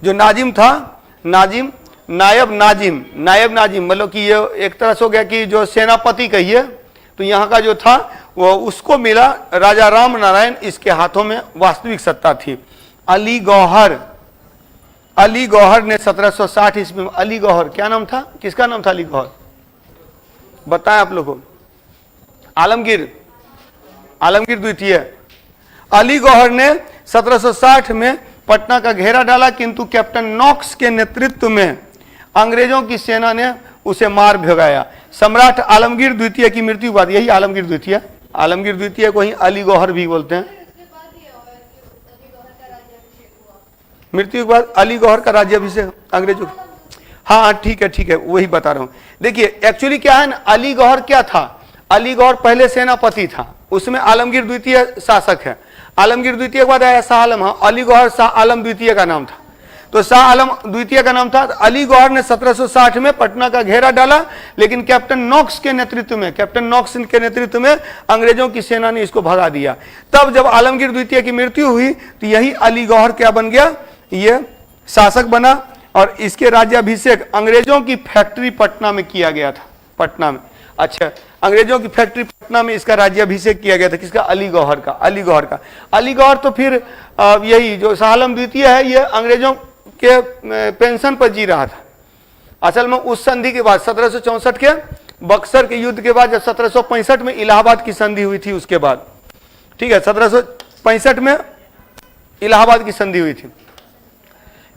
जो नाजिम था, नायब नाजिम, मतलब कि ये एक तरह से हो गया कि जो सेनापति कहिए, तो यहाँ का जो था वो उसको मिला, राजा राम नारायण, इसके हाथों में वास्तविक सत्ता थी। अली गौहर ने 1760 ईस्वी में, अली गौहर क्या नाम था, किसका नाम था अली गौहर, बताएं आप लोगों को। आलमगीर द्वितीय। अली गौहर ने 1760 में पटना का घेरा डाला, किंतु कैप्टन नॉक्स के नेतृत्व में अंग्रेजों की सेना ने उसे मार भगाया। सम्राट आलमगीर द्वितीय की मृत्यु के बाद, यही आलमगीर द्वितीय को ही अली गौहर भी बोलते हैं। मृत्यु के बाद अली गौहर का राज्याभिषेक अंग्रेजों, हाँ ठीक है, वही बता रहा हूं। देखिए एक्चुअली क्या है ना, अली गौहर क्या था, अली गौहर पहले सेनापति था, उसमें आलमगीर द्वितीय शासक है। आलमगीर द्वितीय के बाद आया शाह आलम, अली गौहर शाह आलम द्वितीय का नाम था, तो शाह आलम द्वितीय का नाम था। अली गौहर ने 1760 में पटना का घेरा डाला, लेकिन कैप्टन नॉक्स के नेतृत्व में अंग्रेजों की सेना ने इसको भगा दिया। तब जब आलमगीर द्वितीय की मृत्यु हुई, तो यही अली गौहर क्या बन गया, ये शासक बना, और इसके राज्याभिषेक अंग्रेजों की फैक्ट्री पटना में किया गया था। पटना में, अच्छा, अंग्रेजों की फैक्ट्री पटना में इसका राज्याभिषेक किया गया था। किसका, अली गौहर का। अली गौहर तो फिर यही जो शाह आलम द्वितीय है, ये अंग्रेजों के पेंशन पर जी रहा था। असल में उस संधि के बाद 1764 के बक्सर के युद्ध के बाद, जब 1765 में इलाहाबाद की संधि हुई थी, उसके बाद, ठीक है, 1765 में इलाहाबाद की संधि हुई थी।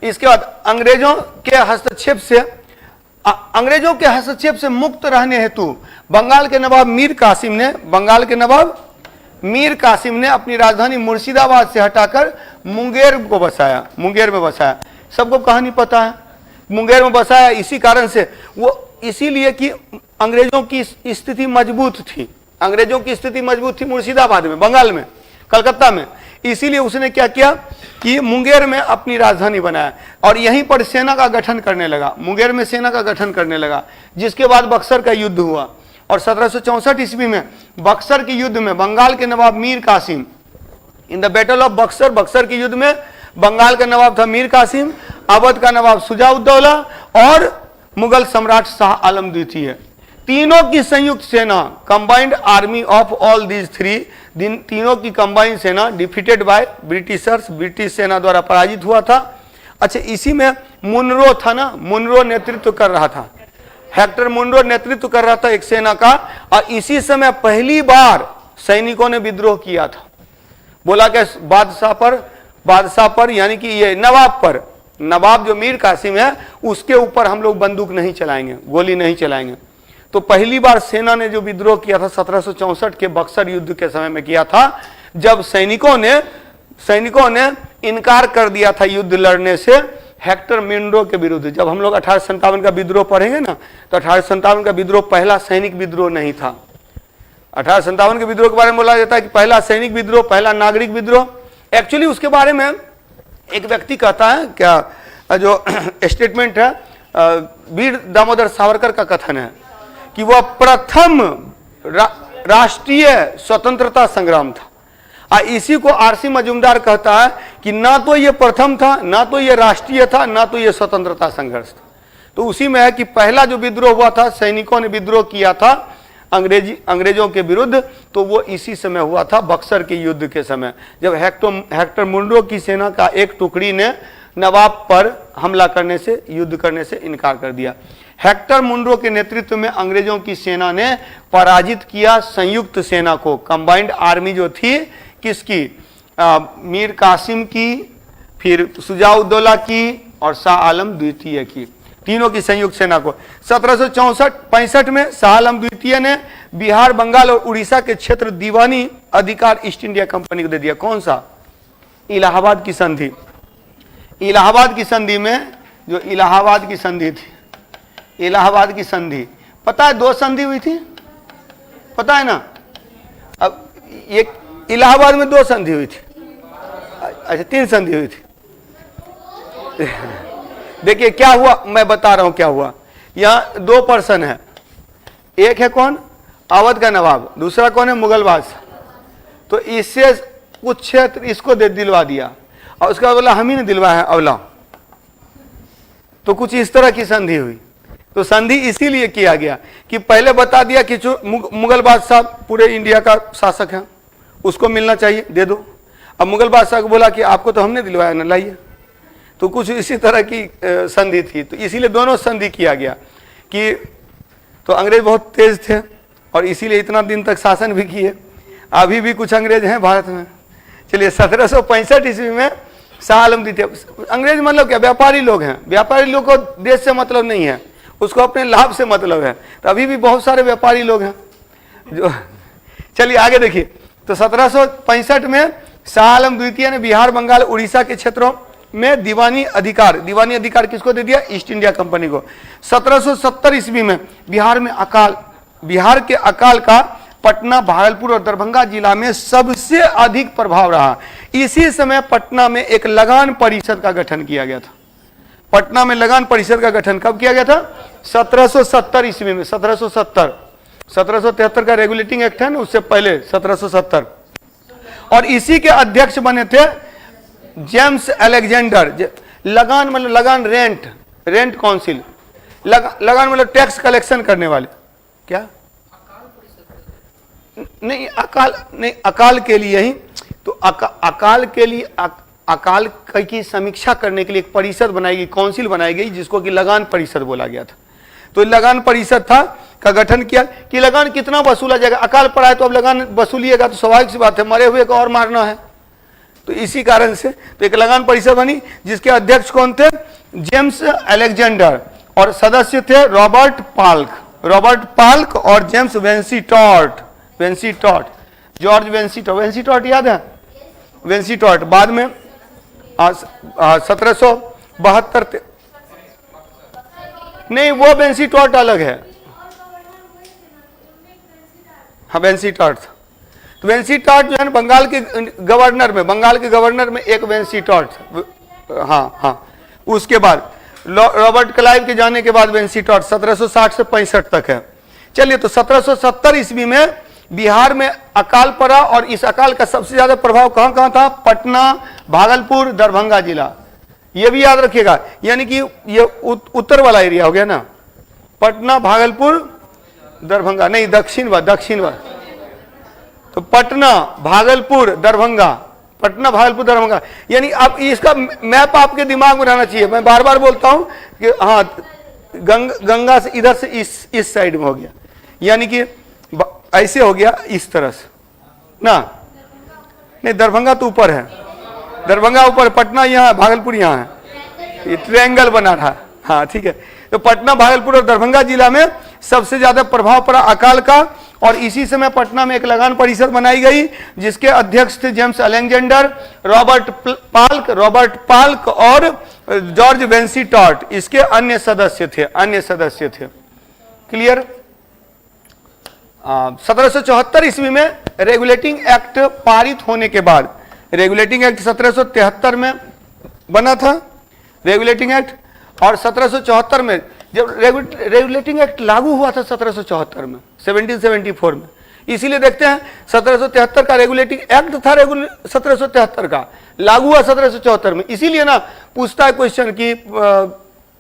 इसके बाद अंग्रेजों के हस्तक्षेप से मुक्त रहने हेतु बंगाल के नवाब मीर कासिम ने अपनी राजधानी मुर्शिदाबाद से हटाकर मुंगेर में बसाया। सबको कहानी पता है, मुंगेर में बसाया इसी कारण से, वो इसीलिए कि अंग्रेजों की स्थिति मजबूत थी मुर्शिदाबाद में, बंगाल में, कलकत्ता में। इसीलिए उसने क्या किया कि मुंगेर में अपनी राजधानी बनाया, और यहीं पर सेना का गठन करने लगा, मुंगेर में सेना का गठन करने लगा, जिसके बाद बक्सर का युद्ध हुआ। और 1764 ईस्वी में बक्सर के युद्ध में बंगाल के Nawab Mir Kasim, in the battle of Buxar के युद्ध में बंगाल का नवाब था मीर कासिम, अवध का नवाब शुजाउद्दौला और मुगल सम्राट शाह आलम द्वितीय। तीनों की संयुक्त सेना, combined army of all these three, तीनों की कंबाइंड सेना डिफीटेड बाय ब्रिटिशर्स, ब्रिटिश सेना द्वारा पराजित हुआ था। अच्छा, इसी में मुनरो था ना, मुनरो नेतृत्व कर रहा था, हेक्टर मुनरो नेतृत्व कर रहा था एक सेना का, और इसी समय पहली बार सैनिकों ने विद्रोह किया था। बोला कि बादशाह पर यानी कि ये नवाब जो मीर कासिम है, उसके ऊपर हम लोग बंदूक नहीं चलाएंगे, गोली नहीं चलाएंगे। तो पहली बार सेना ने जो विद्रोह किया था 1764 के बक्सर युद्ध के समय में किया था, जब सैनिकों ने इनकार कर दिया था युद्ध लड़ने से हेक्टर मुनरो के विरुद्ध। जब हम लोग 1857 का विद्रोह पढ़ेंगे ना, तो 1857 का विद्रोह पहला सैनिक विद्रोह नहीं था। 1857 के विद्रोह के बारे में बोला जाता है कि पहला सैनिक विद्रोह, पहला नागरिक विद्रोह। एक्चुअली उसके बारे में एक व्यक्ति कहता है, क्या जो स्टेटमेंट है, वीर दामोदर सावरकर का कथन है कि वह प्रथम राष्ट्रीय स्वतंत्रता संग्राम था। इसी को आरसी मजूमदार कहता है कि ना तो ये प्रथम था, ना तो ये राष्ट्रीय था, ना तो ये स्वतंत्रता संघर्ष था। तो उसी में है कि पहला जो विद्रोह हुआ था, सैनिकों ने विद्रोह किया था अंग्रेजों के विरुद्ध, तो वो इसी समय हुआ था, बक्सर के युद्ध के समय, जब हेक्टर मुनरो की सेना का एक टुकड़ी ने नवाब पर हमला करने से, युद्ध करने से इनकार कर दिया। हेक्टर मुनरो के नेतृत्व में अंग्रेजों की सेना ने पराजित किया संयुक्त सेना को। कंबाइंड आर्मी जो थी किसकी, मीर कासिम की, फिर सुजाउद्दौला की और शाह आलम द्वितीय की, तीनों की संयुक्त सेना को। 1764-65 में शाह आलम द्वितीय ने बिहार, बंगाल और उड़ीसा के क्षेत्र दीवानी अधिकार ईस्ट इंडिया कंपनी को दे दिया। कौन सा? इलाहाबाद की संधि। इलाहाबाद की संधि में, जो इलाहाबाद की संधि थी, इलाहाबाद की संधि, पता है 2 संधि हुई थी, पता है ना? अब एक इलाहाबाद में 2 संधि हुई थी, अच्छा 3 संधि हुई थी। देखिए क्या हुआ, मैं बता रहा हूं क्या हुआ। यहां 2 पर्सन है, एक है कौन, अवध का नवाब, दूसरा कौन है, मुगल बादशाह। तो इससे कुछ क्षेत्र इसको दिलवा दिया और उसका बोला हम ही ने दिलवाया है अवला। तो कुछ इस तरह की संधि हुई। तो संधि इसीलिए किया गया कि पहले बता दिया कि जो मुगल बादशाह पूरे इंडिया का शासक है, उसको मिलना चाहिए, दे दो। अब मुगल बादशाह को बोला कि आपको तो हमने दिलवाया ना, लाइए। तो कुछ इसी तरह की संधि थी। तो इसीलिए दोनों संधि किया गया कि, तो अंग्रेज बहुत तेज थे और इसीलिए इतना दिन तक शासन भी किए। अभी भी कुछ अंग्रेज हैं भारत में। चलिए 1765 ईस्वी में शाह आलम द्वितीय, अंग्रेज मतलब क्या, व्यापारी लोग हैं। व्यापारी लोग को देश से मतलब नहीं है, उसको अपने लाभ से मतलब है। तो अभी भी बहुत सारे व्यापारी लोग हैं जो, चलिए आगे देखिए। तो 1765 में शाह आलम द्वितीय ने बिहार, बंगाल, उड़ीसा के क्षेत्रों में दीवानी अधिकार किसको दे दिया, ईस्ट इंडिया कंपनी को। 1770 ईस्वी में बिहार के अकाल का पटना, भागलपुर और दरभंगा जिला में सबसे अधिक प्रभाव रहा। इसी समय पटना में एक लगान परिषद का गठन किया गया था। पटना में लगान परिषद का गठन कब किया गया था, 1770 ईस्वी में। 1773 का रेगुलेटिंग एक्ट है ना, उससे पहले 1770। और इसी के अध्यक्ष बने थे जेम्स अलेक्जेंडर। लगान मतलब लगान, रेंट काउंसिल, लगान मतलब टैक्स कलेक्शन करने वाले। क्या नहीं, अकाल के लिए ही तो अकाल के लिए अकाल की समीक्षा करने के लिए एक परिषद बनाई गई, काउंसिल बनाई गई, जिसको कि लगान परिषद बोला गया था। तो लगान परिषद था का गठन किया कि लगान कितना वसूला जाएगा। अकाल पड़ा है तो अब लगान वसूलिएगा, तो स्वाभाविक सी बात है, मरे हुए को और मारना है। तो इसी कारण से तो एक लगान परिषद बनी, जिसके अध्यक्ष कौन थे, जेम्स अलेक्जेंडर, और सदस्य थे रॉबर्ट पाल्क और जेम्स जॉर्ज वेंसीटॉट याद है, वेंसीटॉट। बाद में 1772 नहीं, वो वेंसीटॉट अलग है, हाँ वेंसीटॉट था। तो वेंसीटॉट जो है ना, बंगाल के गवर्नर में एक वेंसीटॉट, हाँ। उसके बाद रॉबर्ट क्लाइव के जाने के बाद वेंसीटॉट 1760 से 65 तक है। चलिए, तो 1770 ईस्वी में बिहार में अकाल पड़ा और इस अकाल का सबसे ज्यादा प्रभाव कहां था, पटना, भागलपुर, दरभंगा जिला। यह भी याद रखिएगा, यानी कि ये उत्तर वाला एरिया हो गया ना, पटना, भागलपुर, दरभंगा, नहीं दक्षिण वाला। तो पटना, भागलपुर, दरभंगा, यानी अब इसका मैप आपके दिमाग में रहना चाहिए। मैं बार बार बोलता हूं कि हाँ, गंगा से इधर से इस साइड में हो गया, यानी कि ऐसे हो गया इस तरह से ना, नहीं दरभंगा तो ऊपर है, दरभंगा ऊपर, पटना यहाँ, भागलपुर यहाँ है, ये ट्रायंगल बना रहा। हाँ ठीक है। तो पटना, भागलपुर और दरभंगा जिला में सबसे ज्यादा प्रभाव पड़ा अकाल का। और इसी समय पटना में एक लगान परिषद बनाई गई, जिसके अध्यक्ष थे जेम्स अलेक्जेंडर, रॉबर्ट पाल्क और जॉर्ज वेंसीटॉट। इसके अन्य सदस्य थे। क्लियर। 1774 ईस्वी में रेगुलेटिंग एक्ट पारित होने के बाद, रेगुलेटिंग एक्ट 1773 में बना था रेगुलेटिंग एक्ट, और 1774 में जब रेगुलेटिंग एक्ट लागू हुआ था 1774 में, 1774 में, इसीलिए देखते हैं 1773 का रेगुलेटिंग एक्ट था, 1773 का लागू हुआ 1774 में। इसीलिए ना पूछता है क्वेश्चन कि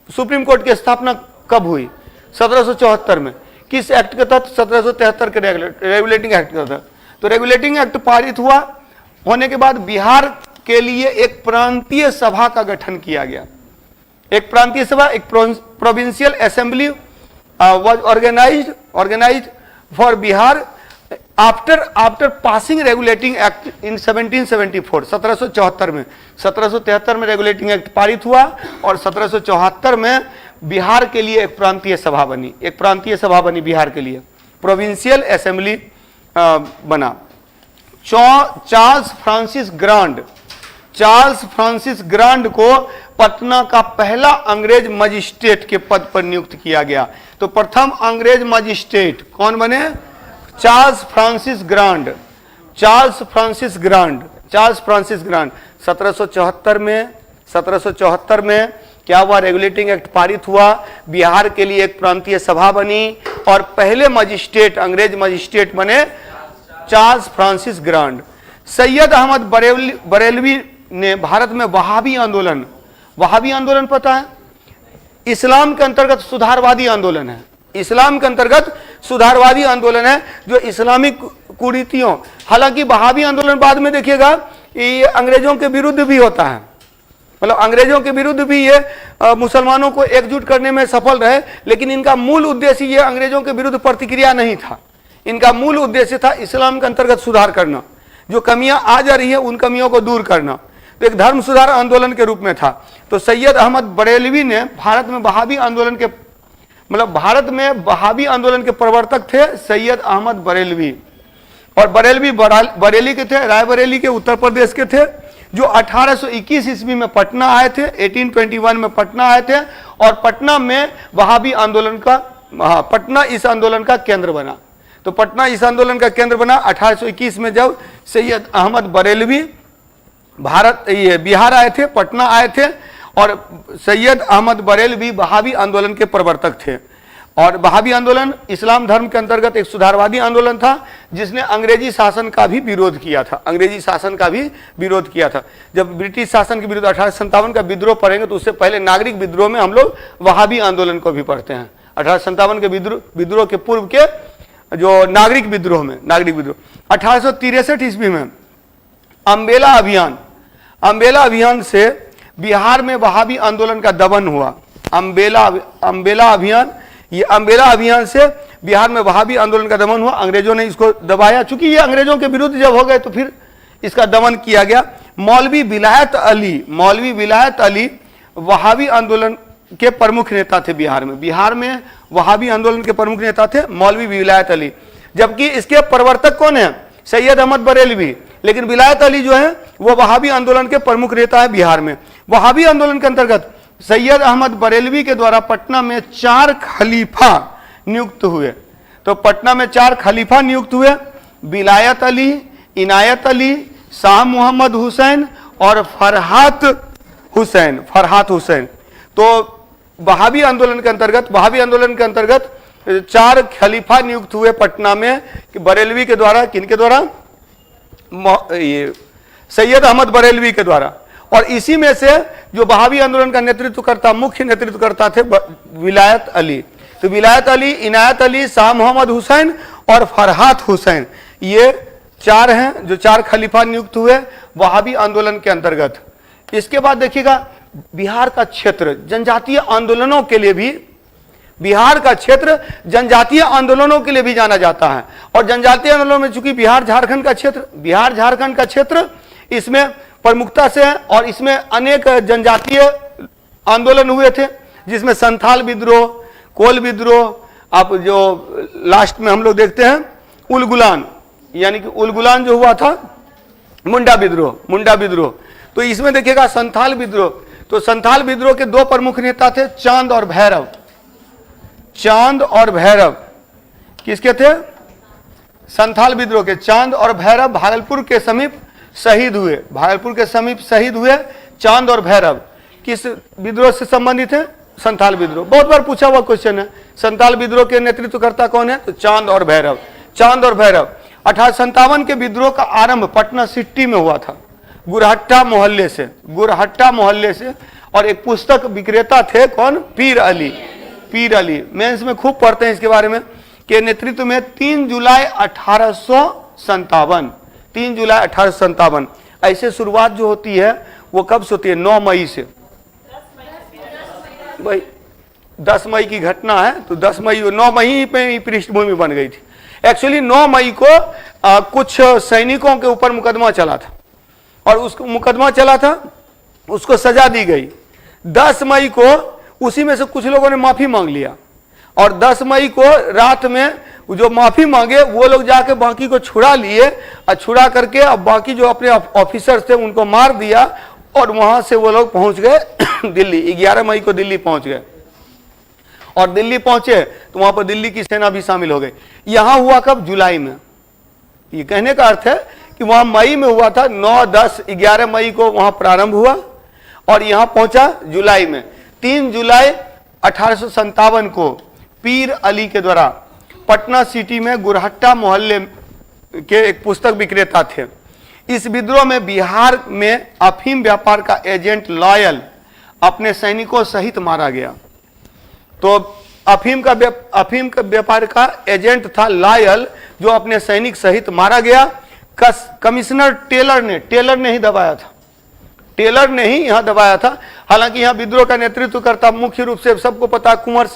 सुप्रीम कोर्ट की स्थापना कब हुई? 1774 में। किस एक्ट के तहत? 1773 के रेगुलेटिंग एक्ट के तहत। तो रेगुलेटिंग एक्ट पारित हुआ होने के बाद बिहार के लिए एक प्रांतीय सभा का गठन किया गया। एक प्रांतीय सभा, एक provincial assembly was organized for Bihar after passing regulating act in 1774, 1774 में। 1773 में रेगुलेटिंग एक्ट पारित हुआ और 1774 में बिहार के लिए एक प्रांतीय सभा बनी। एक प्रांतीय सभा बनी बिहार के लिए, प्रोविंशियल असेंबली बना। चार्ल्स फ्रांसिस ग्रांड को पटना का पहला अंग्रेज मजिस्ट्रेट के पद पर नियुक्त किया गया। तो प्रथम अंग्रेज मजिस्ट्रेट कौन बने? Charles Francis grand. 1774 में क्या हुआ? रेगुलेटिंग एक्ट पारित हुआ, बिहार के लिए एक प्रांतीय सभा बनी और पहले मजिस्ट्रेट, अंग्रेज मजिस्ट्रेट बने Charles Francis Grand. Syed Ahmad Barelvi ने भारत में वहाबी आंदोलन पता है? इस्लाम के अंतर्गत सुधारवादी आंदोलन है। इस्लाम के अंतर्गत सुधारवादी आंदोलन है जो इस्लामिक कुरीतियों, हालांकि वहाबी आंदोलन बाद में देखिएगा ये अंग्रेजों के विरुद्ध भी होता है, मतलब अंग्रेजों के विरुद्ध भी ये मुसलमानों को एकजुट करने में सफल रहे, लेकिन इनका मूल उद्देश्य ये अंग्रेजों के विरुद्ध प्रतिक्रिया नहीं था। इनका मूल उद्देश्य था इस्लाम के अंतर्गत सुधार करना, जो कमियां आ जा रही है उन कमियों को दूर करना। तो एक धर्म सुधार आंदोलन के रूप में था। तो सैयद अहमद बरेलवी ने भारत में वहाबी आंदोलन के के प्रवर्तक थे सैयद अहमद बरेलवी। और बरेलवी बरेली के थे, रायबरेली के, उत्तर प्रदेश के थे, जो 1821 ईस्वी में पटना आए थे। 1821 में पटना आए थे और पटना में वहाबी आंदोलन का पटना इस आंदोलन का केंद्र बना। तो पटना इस आंदोलन का केंद्र बना 1821 में, जब सैयद अहमद बरेलवी बिहार आए थे, पटना आए थे। और सैयद अहमद बरेलवी वहाबी आंदोलन के प्रवर्तक थे। और वहाबी आंदोलन इस्लाम धर्म के अंतर्गत एक सुधारवादी आंदोलन था जिसने अंग्रेजी शासन का भी विरोध किया था। जब ब्रिटिश शासन के विरुद्ध 1857 का विद्रोह पढ़ेंगे तो उससे पहले नागरिक विद्रोह में हम लोग वहाबी आंदोलन को भी पढ़ते हैं। 1857 के विद्रोह के पूर्व के जो नागरिक विद्रोह 1863 ईस्वी में अम्बेला अभियान से बिहार में वहाबी आंदोलन का दमन हुआ। अम्बेला अभियान से बिहार में वहाबी आंदोलन का दमन हुआ। अंग्रेजों ने इसको दबाया, चूंकि ये अंग्रेजों के विरुद्ध जब हो गए तो फिर इसका दमन किया गया। मौलवी विलायत अली वहाबी आंदोलन के प्रमुख नेता थे बिहार में वहाबी आंदोलन के प्रमुख नेता थे मौलवी विलायत अली, जबकि इसके प्रवर्तक कौन है? सैयद अहमद बरेलवी। लेकिन विलायत अली जो है वो वहाबी आंदोलन के प्रमुख नेता है बिहार में। वहाबी आंदोलन के अंतर्गत सैयद अहमद बरेलवी के द्वारा पटना में 4 खलीफा नियुक्त हुए। तो पटना में 4 खलीफा नियुक्त हुए, विलायत अली, इनायत अली, शाह मोहम्मद हुसैन और फरहात हुसैन। तो वहाबी आंदोलन के अंतर्गत 4 खलीफा नियुक्त हुए पटना में बरेलवी के द्वारा। किनके द्वारा? ये सैयद अहमद बरेलवी के द्वारा। और इसी में से जो वहाबी आंदोलन का मुख्य नेतृत्वकर्ता थे विलायत अली। तो विलायत अली, इनायत अली, शाह मोहम्मद हुसैन और फरहात हुसैन, ये 4 हैं जो 4 खलीफा नियुक्त हुए वहाबी आंदोलन के अंतर्गत। इसके बाद देखिएगा बिहार का क्षेत्र जनजातीय आंदोलनों के लिए भी जाना जाता है। और जनजातीय आंदोलनों में चूंकि बिहार झारखंड का क्षेत्र इसमें प्रमुखता से है और इसमें अनेक जनजातीय आंदोलन हुए थे, जिसमें संथाल विद्रोह, कोल विद्रोह, आप जो लास्ट में हम लोग देखते हैं उलगुलान, यानी कि उलगुलान जो हुआ था, मुंडा विद्रोह। तो इसमें देखिएगा संथाल विद्रोह। तो संथाल विद्रोह के 2 प्रमुख नेता थे, चांद और भैरव। किसके थे? संथाल विद्रोह के चांद और भैरव भागलपुर के समीप शहीद हुए। चांद और भैरव किस विद्रोह से संबंधित है? संथाल विद्रोह। बहुत बार पूछा हुआ क्वेश्चन है। संथाल विद्रोह के नेतृत्वकर्ता कौन है? तो चांद और भैरव। 1857 के विद्रोह का आरंभ पटना सिटी में हुआ था, गुरहट्टा मोहल्ले से। और एक पुस्तक विक्रेता थे, कौन? पीर अली। पीर अली मेंस में खूब पढ़ते हैं इसके बारे में, के नेतृत्व में 3 जुलाई 1857, 3 जुलाई 1857 ऐसे शुरुआत जो होती है वो कब से होती है? 9 मई से। भाई 10 मई की घटना है, तो 10 मई 9 मई पे पृष्ठभूमि बन गई थी। एक्चुअली 9 मई को कुछ सैनिकों के ऊपर मुकदमा चला था, और उसको मुकदमा चला था, उसको सजा दी गई। 10 मई को उसी में से कुछ लोगों ने माफी मांग लिया, और 10 मई को रात में जो माफी मांगे वो लोग जाके बाकी को छुड़ा लिए, और छुड़ा करके अब बाकी जो अपने ऑफिसर्स थे उनको मार दिया, और वहां से वो लोग पहुंच गए दिल्ली। 11 मई को दिल्ली पहुंच गए, और दिल्ली पहुंचे तो वहां पर दिल्ली की सेना भी शामिल हो गई। यहां हुआ कब? जुलाई में। ये कहने का अर्थ है कि वहां मई में हुआ था, 9, 10, 11 मई को वहां प्रारंभ हुआ, और यहां पहुंचा जुलाई में। 3 जुलाई 1857 को पीर अली के द्वारा पटना सिटी में गुरहट्टा मोहल्ले के एक पुस्तक विक्रेता थे। इस विद्रोह में बिहार में अफीम व्यापार का एजेंट लॉयल अपने सैनिकों सहित मारा गया। तो अफीम का व्यापार का एजेंट था लॉयल, जो अपने सैनिक सहित मारा गया। कमिश्नर टेलर ने ही दबाया था, टेलर ने ही यहां दबाया था। हालांकि यहां विद्रोह का नेतृत्व करता मुख्य रूप से सबको पता कुंवर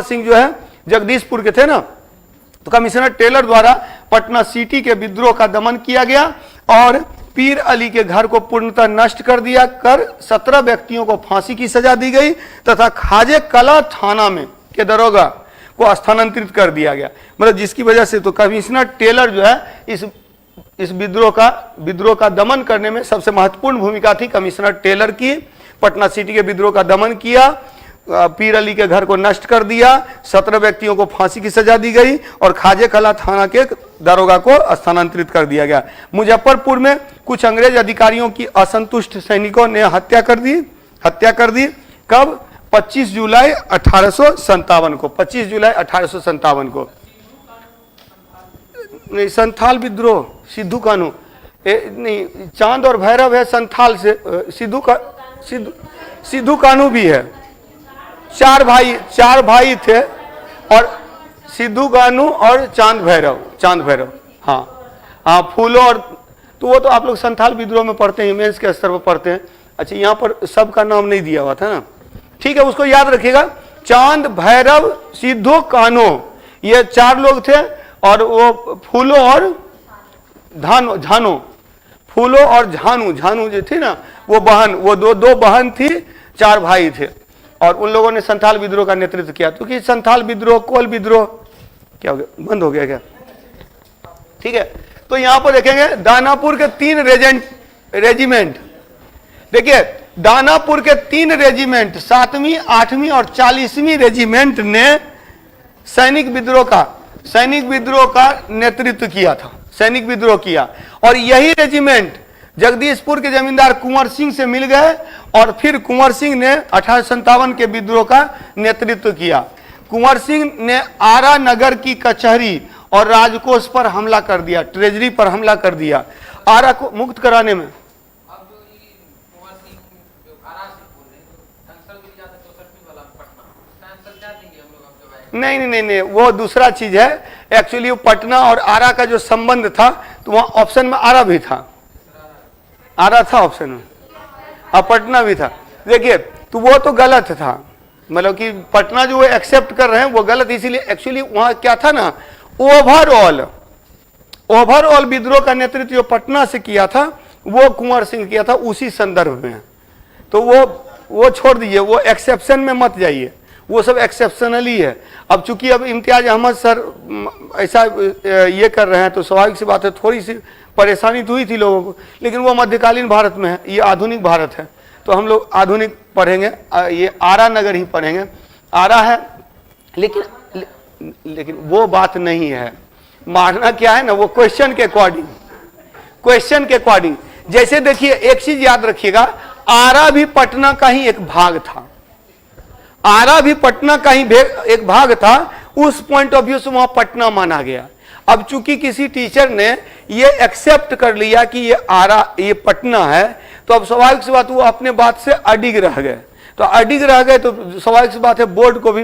सिंह जो है जगदीशपुर के थे ना, तो कमिश्नर टेलर द्वारा पटना सिटी के विद्रोह का दमन किया गया, और पीर अली के घर को पूर्णतः नष्ट कर दिया कर 17 व्यक्तियों को फांसी की सजा दी गई, तथा खाजे कला थाना में के दरोगा को स्थानांतरित कर दिया गया। मतलब जिसकी वजह से तो कमिश्नर टेलर जो है इस विद्रोह का दमन करने में सबसे महत्वपूर्ण भूमिका थी कमिश्नर टेलर की। पटना सिटी के विद्रोह का दमन किया, पीर अली के घर को नष्ट कर दिया, 17 व्यक्तियों को फांसी की सजा दी गई, और खाजे कला थाना के दरोगा को स्थानांतरित कर दिया गया। मुजफ्फरपुर में कुछ अंग्रेज अधिकारियों की असंतुष्ट सैनिकों ने हत्या कर दी। कब? 25 जुलाई 1857 को। 25 जुलाई 1857 को नहीं, संथाल विद्रोह, सिद्धू कानू नहीं, चांद और भैरव है संथाल से, सिद्धू कानू भी है। 4 भाई थे, और सिद्धू कानू और चांद भैरव। हाँ फूलो, और तो वो तो आप लोग संथाल विद्रोह में पढ़ते हैं, मेंस के स्तर पर पढ़ते हैं। अच्छा, यहाँ पर सबका नाम नहीं दिया हुआ था ना, ठीक है, उसको याद रखिएगा। चांद भैरव सिद्धू कानू ये 4 लोग थे, और वो फूलो और झानो, फूलो और झानू जो थी ना वो बहन, वो दो बहन थी, 4 भाई थे, और उन लोगों ने संथाल विद्रोह का नेतृत्व किया। क्योंकि संथाल विद्रोह, कोल विद्रोह क्या हो गया, बंद हो गया क्या? ठीक है, तो यहां पर देखेंगे दानापुर के 3 रेजिमेंट। देखिए दानापुर के 3 रेजिमेंट, 7वीं, 8वीं और 40वीं रेजिमेंट ने सैनिक विद्रोह का नेतृत्व किया था, सैनिक विद्रोह किया। और यही रेजिमेंट जगदीशपुर के जमींदार कुंवर सिंह से मिल गए, और फिर कुंवर सिंह ने 1857 के विद्रोह का नेतृत्व किया। कुंवर सिंह ने आरा नगर की कचहरी और राजकोष पर हमला कर दिया, ट्रेजरी पर हमला कर दिया, आरा को मुक्त कराने में। नहीं, वो दूसरा चीज है। एक्चुअली पटना और आरा का जो संबंध था, तो वहां ऑप्शन में आरा भी था, आरा था ऑप्शन में, और पटना भी था। देखिए तो वो तो गलत था, मतलब कि पटना जो वो एक्सेप्ट कर रहे हैं वो गलत, इसीलिए एक्चुअली वहां क्या था ना, ओवरऑल विद्रोह का नेतृत्व जो पटना से किया था वो कुंवर सिंह किया था, उसी संदर्भ में। तो वो छोड़ दीजिए, वो एक्सेप्शन में मत जाइए, वो सब एक्सेप्शनली है। अब चूंकि अब इम्तियाज अहमद सर ऐसा ये कर रहे हैं, तो स्वाभाविक सी बात है, थोड़ी सी परेशानी तो हुई थी लोगों को, लेकिन वो मध्यकालीन भारत में है, ये आधुनिक भारत है, तो हम लोग आधुनिक पढ़ेंगे, ये आरा नगर ही पढ़ेंगे। आरा है, लेकिन वो बात नहीं है। मारना क्या है ना, वो क्वेश्चन के अकॉर्डिंग। जैसे देखिए एक चीज याद रखिएगा, आरा भी पटना का ही एक भाग था, आरा भी पटना का ही एक भाग था, उस पॉइंट ऑफ व्यू से वहां पटना माना गया। अब चूंकि किसी टीचर ने ये एक्सेप्ट कर लिया कि ये आरा, ये पटना है, तो अब स्वाभाविक सी बात वो अपने बात से अडिग रह गए। तो अडिग रह गए तो स्वाभाविक सी बात है बोर्ड को भी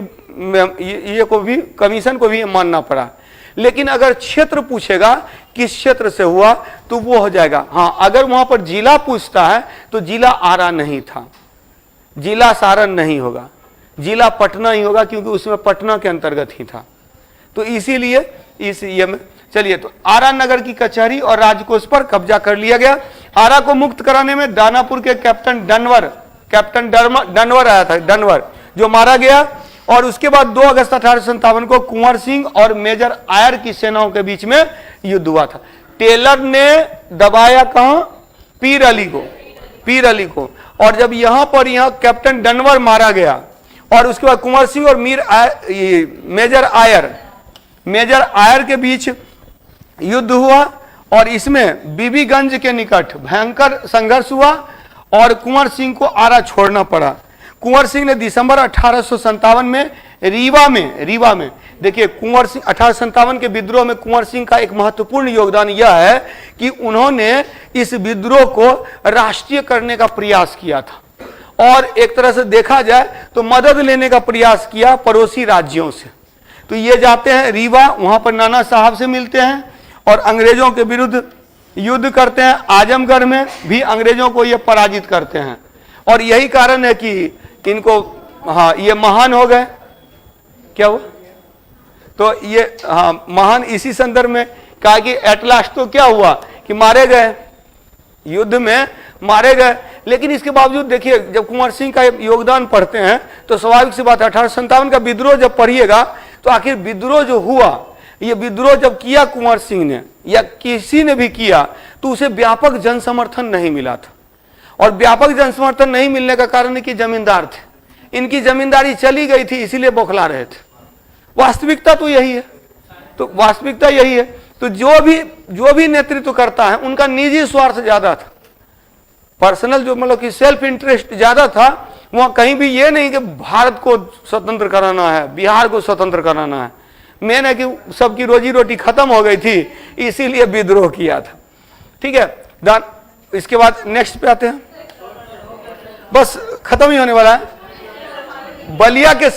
ये को भी कमीशन को भी मानना पड़ा। लेकिन अगर क्षेत्र पूछेगा किस क्षेत्र से हुआ तो वो हो जाएगा। हाँ, अगर वहां पर जिला पूछता है तो जिला आरा नहीं था, जिला सारण नहीं होगा, जिला पटना ही होगा, क्योंकि उसमें पटना के अंतर्गत ही था। तो इसीलिए इस ये में चलिए, तो आरा नगर की कचहरी और राजकोष पर कब्जा कर लिया गया। आरा को मुक्त कराने में दानापुर के कैप्टन डनवर आया था, डनवर, जो मारा गया। और उसके बाद 2 अगस्त 1857 को कुंवर सिंह और मेजर आयर की सेनाओं के बीच में युद्ध हुआ था। टेलर ने दबाया कहां? पीर अली को। और जब यहां पर कैप्टन डनवर मारा गया और उसके बाद कुंवर सिंह और मेजर आयर के बीच युद्ध हुआ और इसमें बीबीगंज के निकट भयंकर संघर्ष हुआ और कुंवर सिंह को आरा छोड़ना पड़ा। कुंवर सिंह ने दिसंबर 1857 में रीवा में देखिए, कुंवर सिंह 1857 के विद्रोह में कुंवर सिंह का एक महत्वपूर्ण योगदान यह है कि उन्होंने इस विद्रोह को राष्ट्रीय करने का प्रयास किया था और एक तरह से देखा जाए तो मदद लेने का प्रयास किया पड़ोसी राज्यों से। तो ये जाते हैं रीवा, वहां पर नाना साहब से मिलते हैं और अंग्रेजों के विरुद्ध युद्ध करते हैं। आजमगढ़ में भी अंग्रेजों को ये पराजित करते हैं और यही कारण है कि इनको, हाँ, ये महान हो गए। क्या हुआ? तो ये, हाँ, महान इसी संदर्भ में कहा कि एट लास्ट तो क्या हुआ कि मारे गए, युद्ध में मारे गए। लेकिन इसके बावजूद देखिए, जब कुंवर सिंह का योगदान पढ़ते हैं तो स्वाभाविक सी बात है 1857 का विद्रोह जब पढ़िएगा तो आखिर विद्रोह जो हुआ, ये विद्रोह जब किया कुंवर सिंह ने या किसी ने भी किया तो उसे व्यापक जन समर्थन नहीं मिला था। और व्यापक जन समर्थन नहीं मिलने का कारण है कि जमींदार थे, इनकी जमींदारी चली गई थी, इसीलिए बौखला रहे थे। वास्तविकता तो यही है। तो जो भी नेतृत्व करता है उनका निजी स्वार्थ ज्यादा था, पर्सनल जो मतलब कि सेल्फ इंटरेस्ट ज्यादा था। वहां कहीं भी ये नहीं कि भारत को स्वतंत्र कराना है, बिहार को स्वतंत्र कराना है। मेन है कि सबकी रोजी रोटी खत्म हो गई थी, इसीलिए विद्रोह किया था। ठीक है, इसके बाद नेक्स्ट पे आते हैं, बस खत्म ही होने वाला है। बलिया के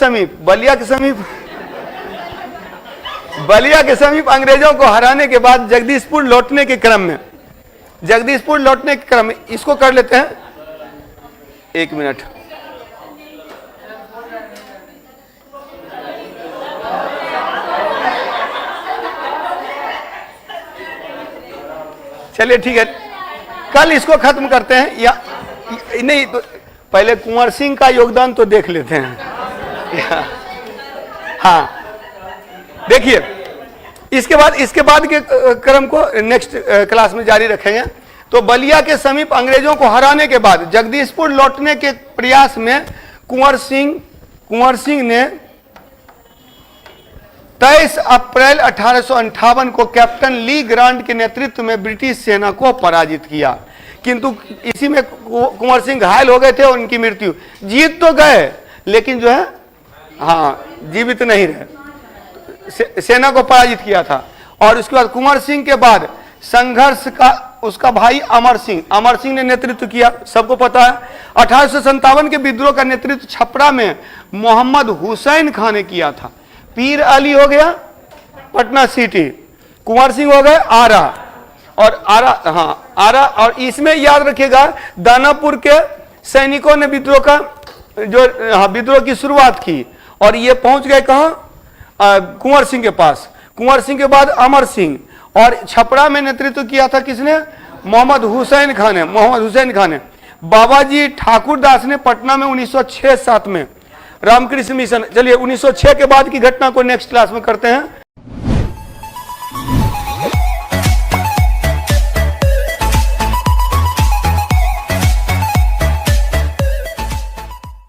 समीप अंग्रेजों को हराने के बाद जगदीशपुर लौटने के क्रम में इसको कर लेते हैं, 1 मिनट। चलिए ठीक है, कल इसको खत्म करते हैं या नहीं, तो पहले कुंवर सिंह का योगदान तो देख लेते हैं। हाँ, देखिए, इसके बाद के क्रम को नेक्स्ट क्लास में जारी रखेंगे। तो बलिया के समीप अंग्रेजों को हराने के बाद जगदीशपुर लौटने के प्रयास में कुंवर सिंह ने 23 अप्रैल 1858 को कैप्टन ली ग्रांट के नेतृत्व में ब्रिटिश सेना को पराजित किया, किंतु इसी में कुंवर सिंह घायल हो गए थे और उनकी मृत्यु। जीत तो गए लेकिन जो है, हाँ, जीवित नहीं रहे, सेना को पराजित किया था। और उसके बाद कुंवर सिंह के बाद संघर्ष का उसका भाई अमर सिंह ने नेतृत्व किया, सबको पता है। 1857 के विद्रोह का नेतृत्व छपरा में मोहम्मद हुसैन खां ने किया था। पीर अली हो गया पटना सिटी, कुंवर सिंह हो गए आरा और इसमें याद रखिएगा दानापुर के सैनिकों ने विद्रोह की शुरुआत की और ये पहुंच गए कहां? कुंवर सिंह के पास। कुंवर सिंह के बाद अमर सिंह, और छपरा में नेतृत्व किया था किसने? मोहम्मद हुसैन खान ने। बाबाजी ठाकुरदास ने पटना में 1906-7 में रामकृष्ण मिशन। चलिए 1906 के बाद की घटना को नेक्स्ट क्लास में करते हैं।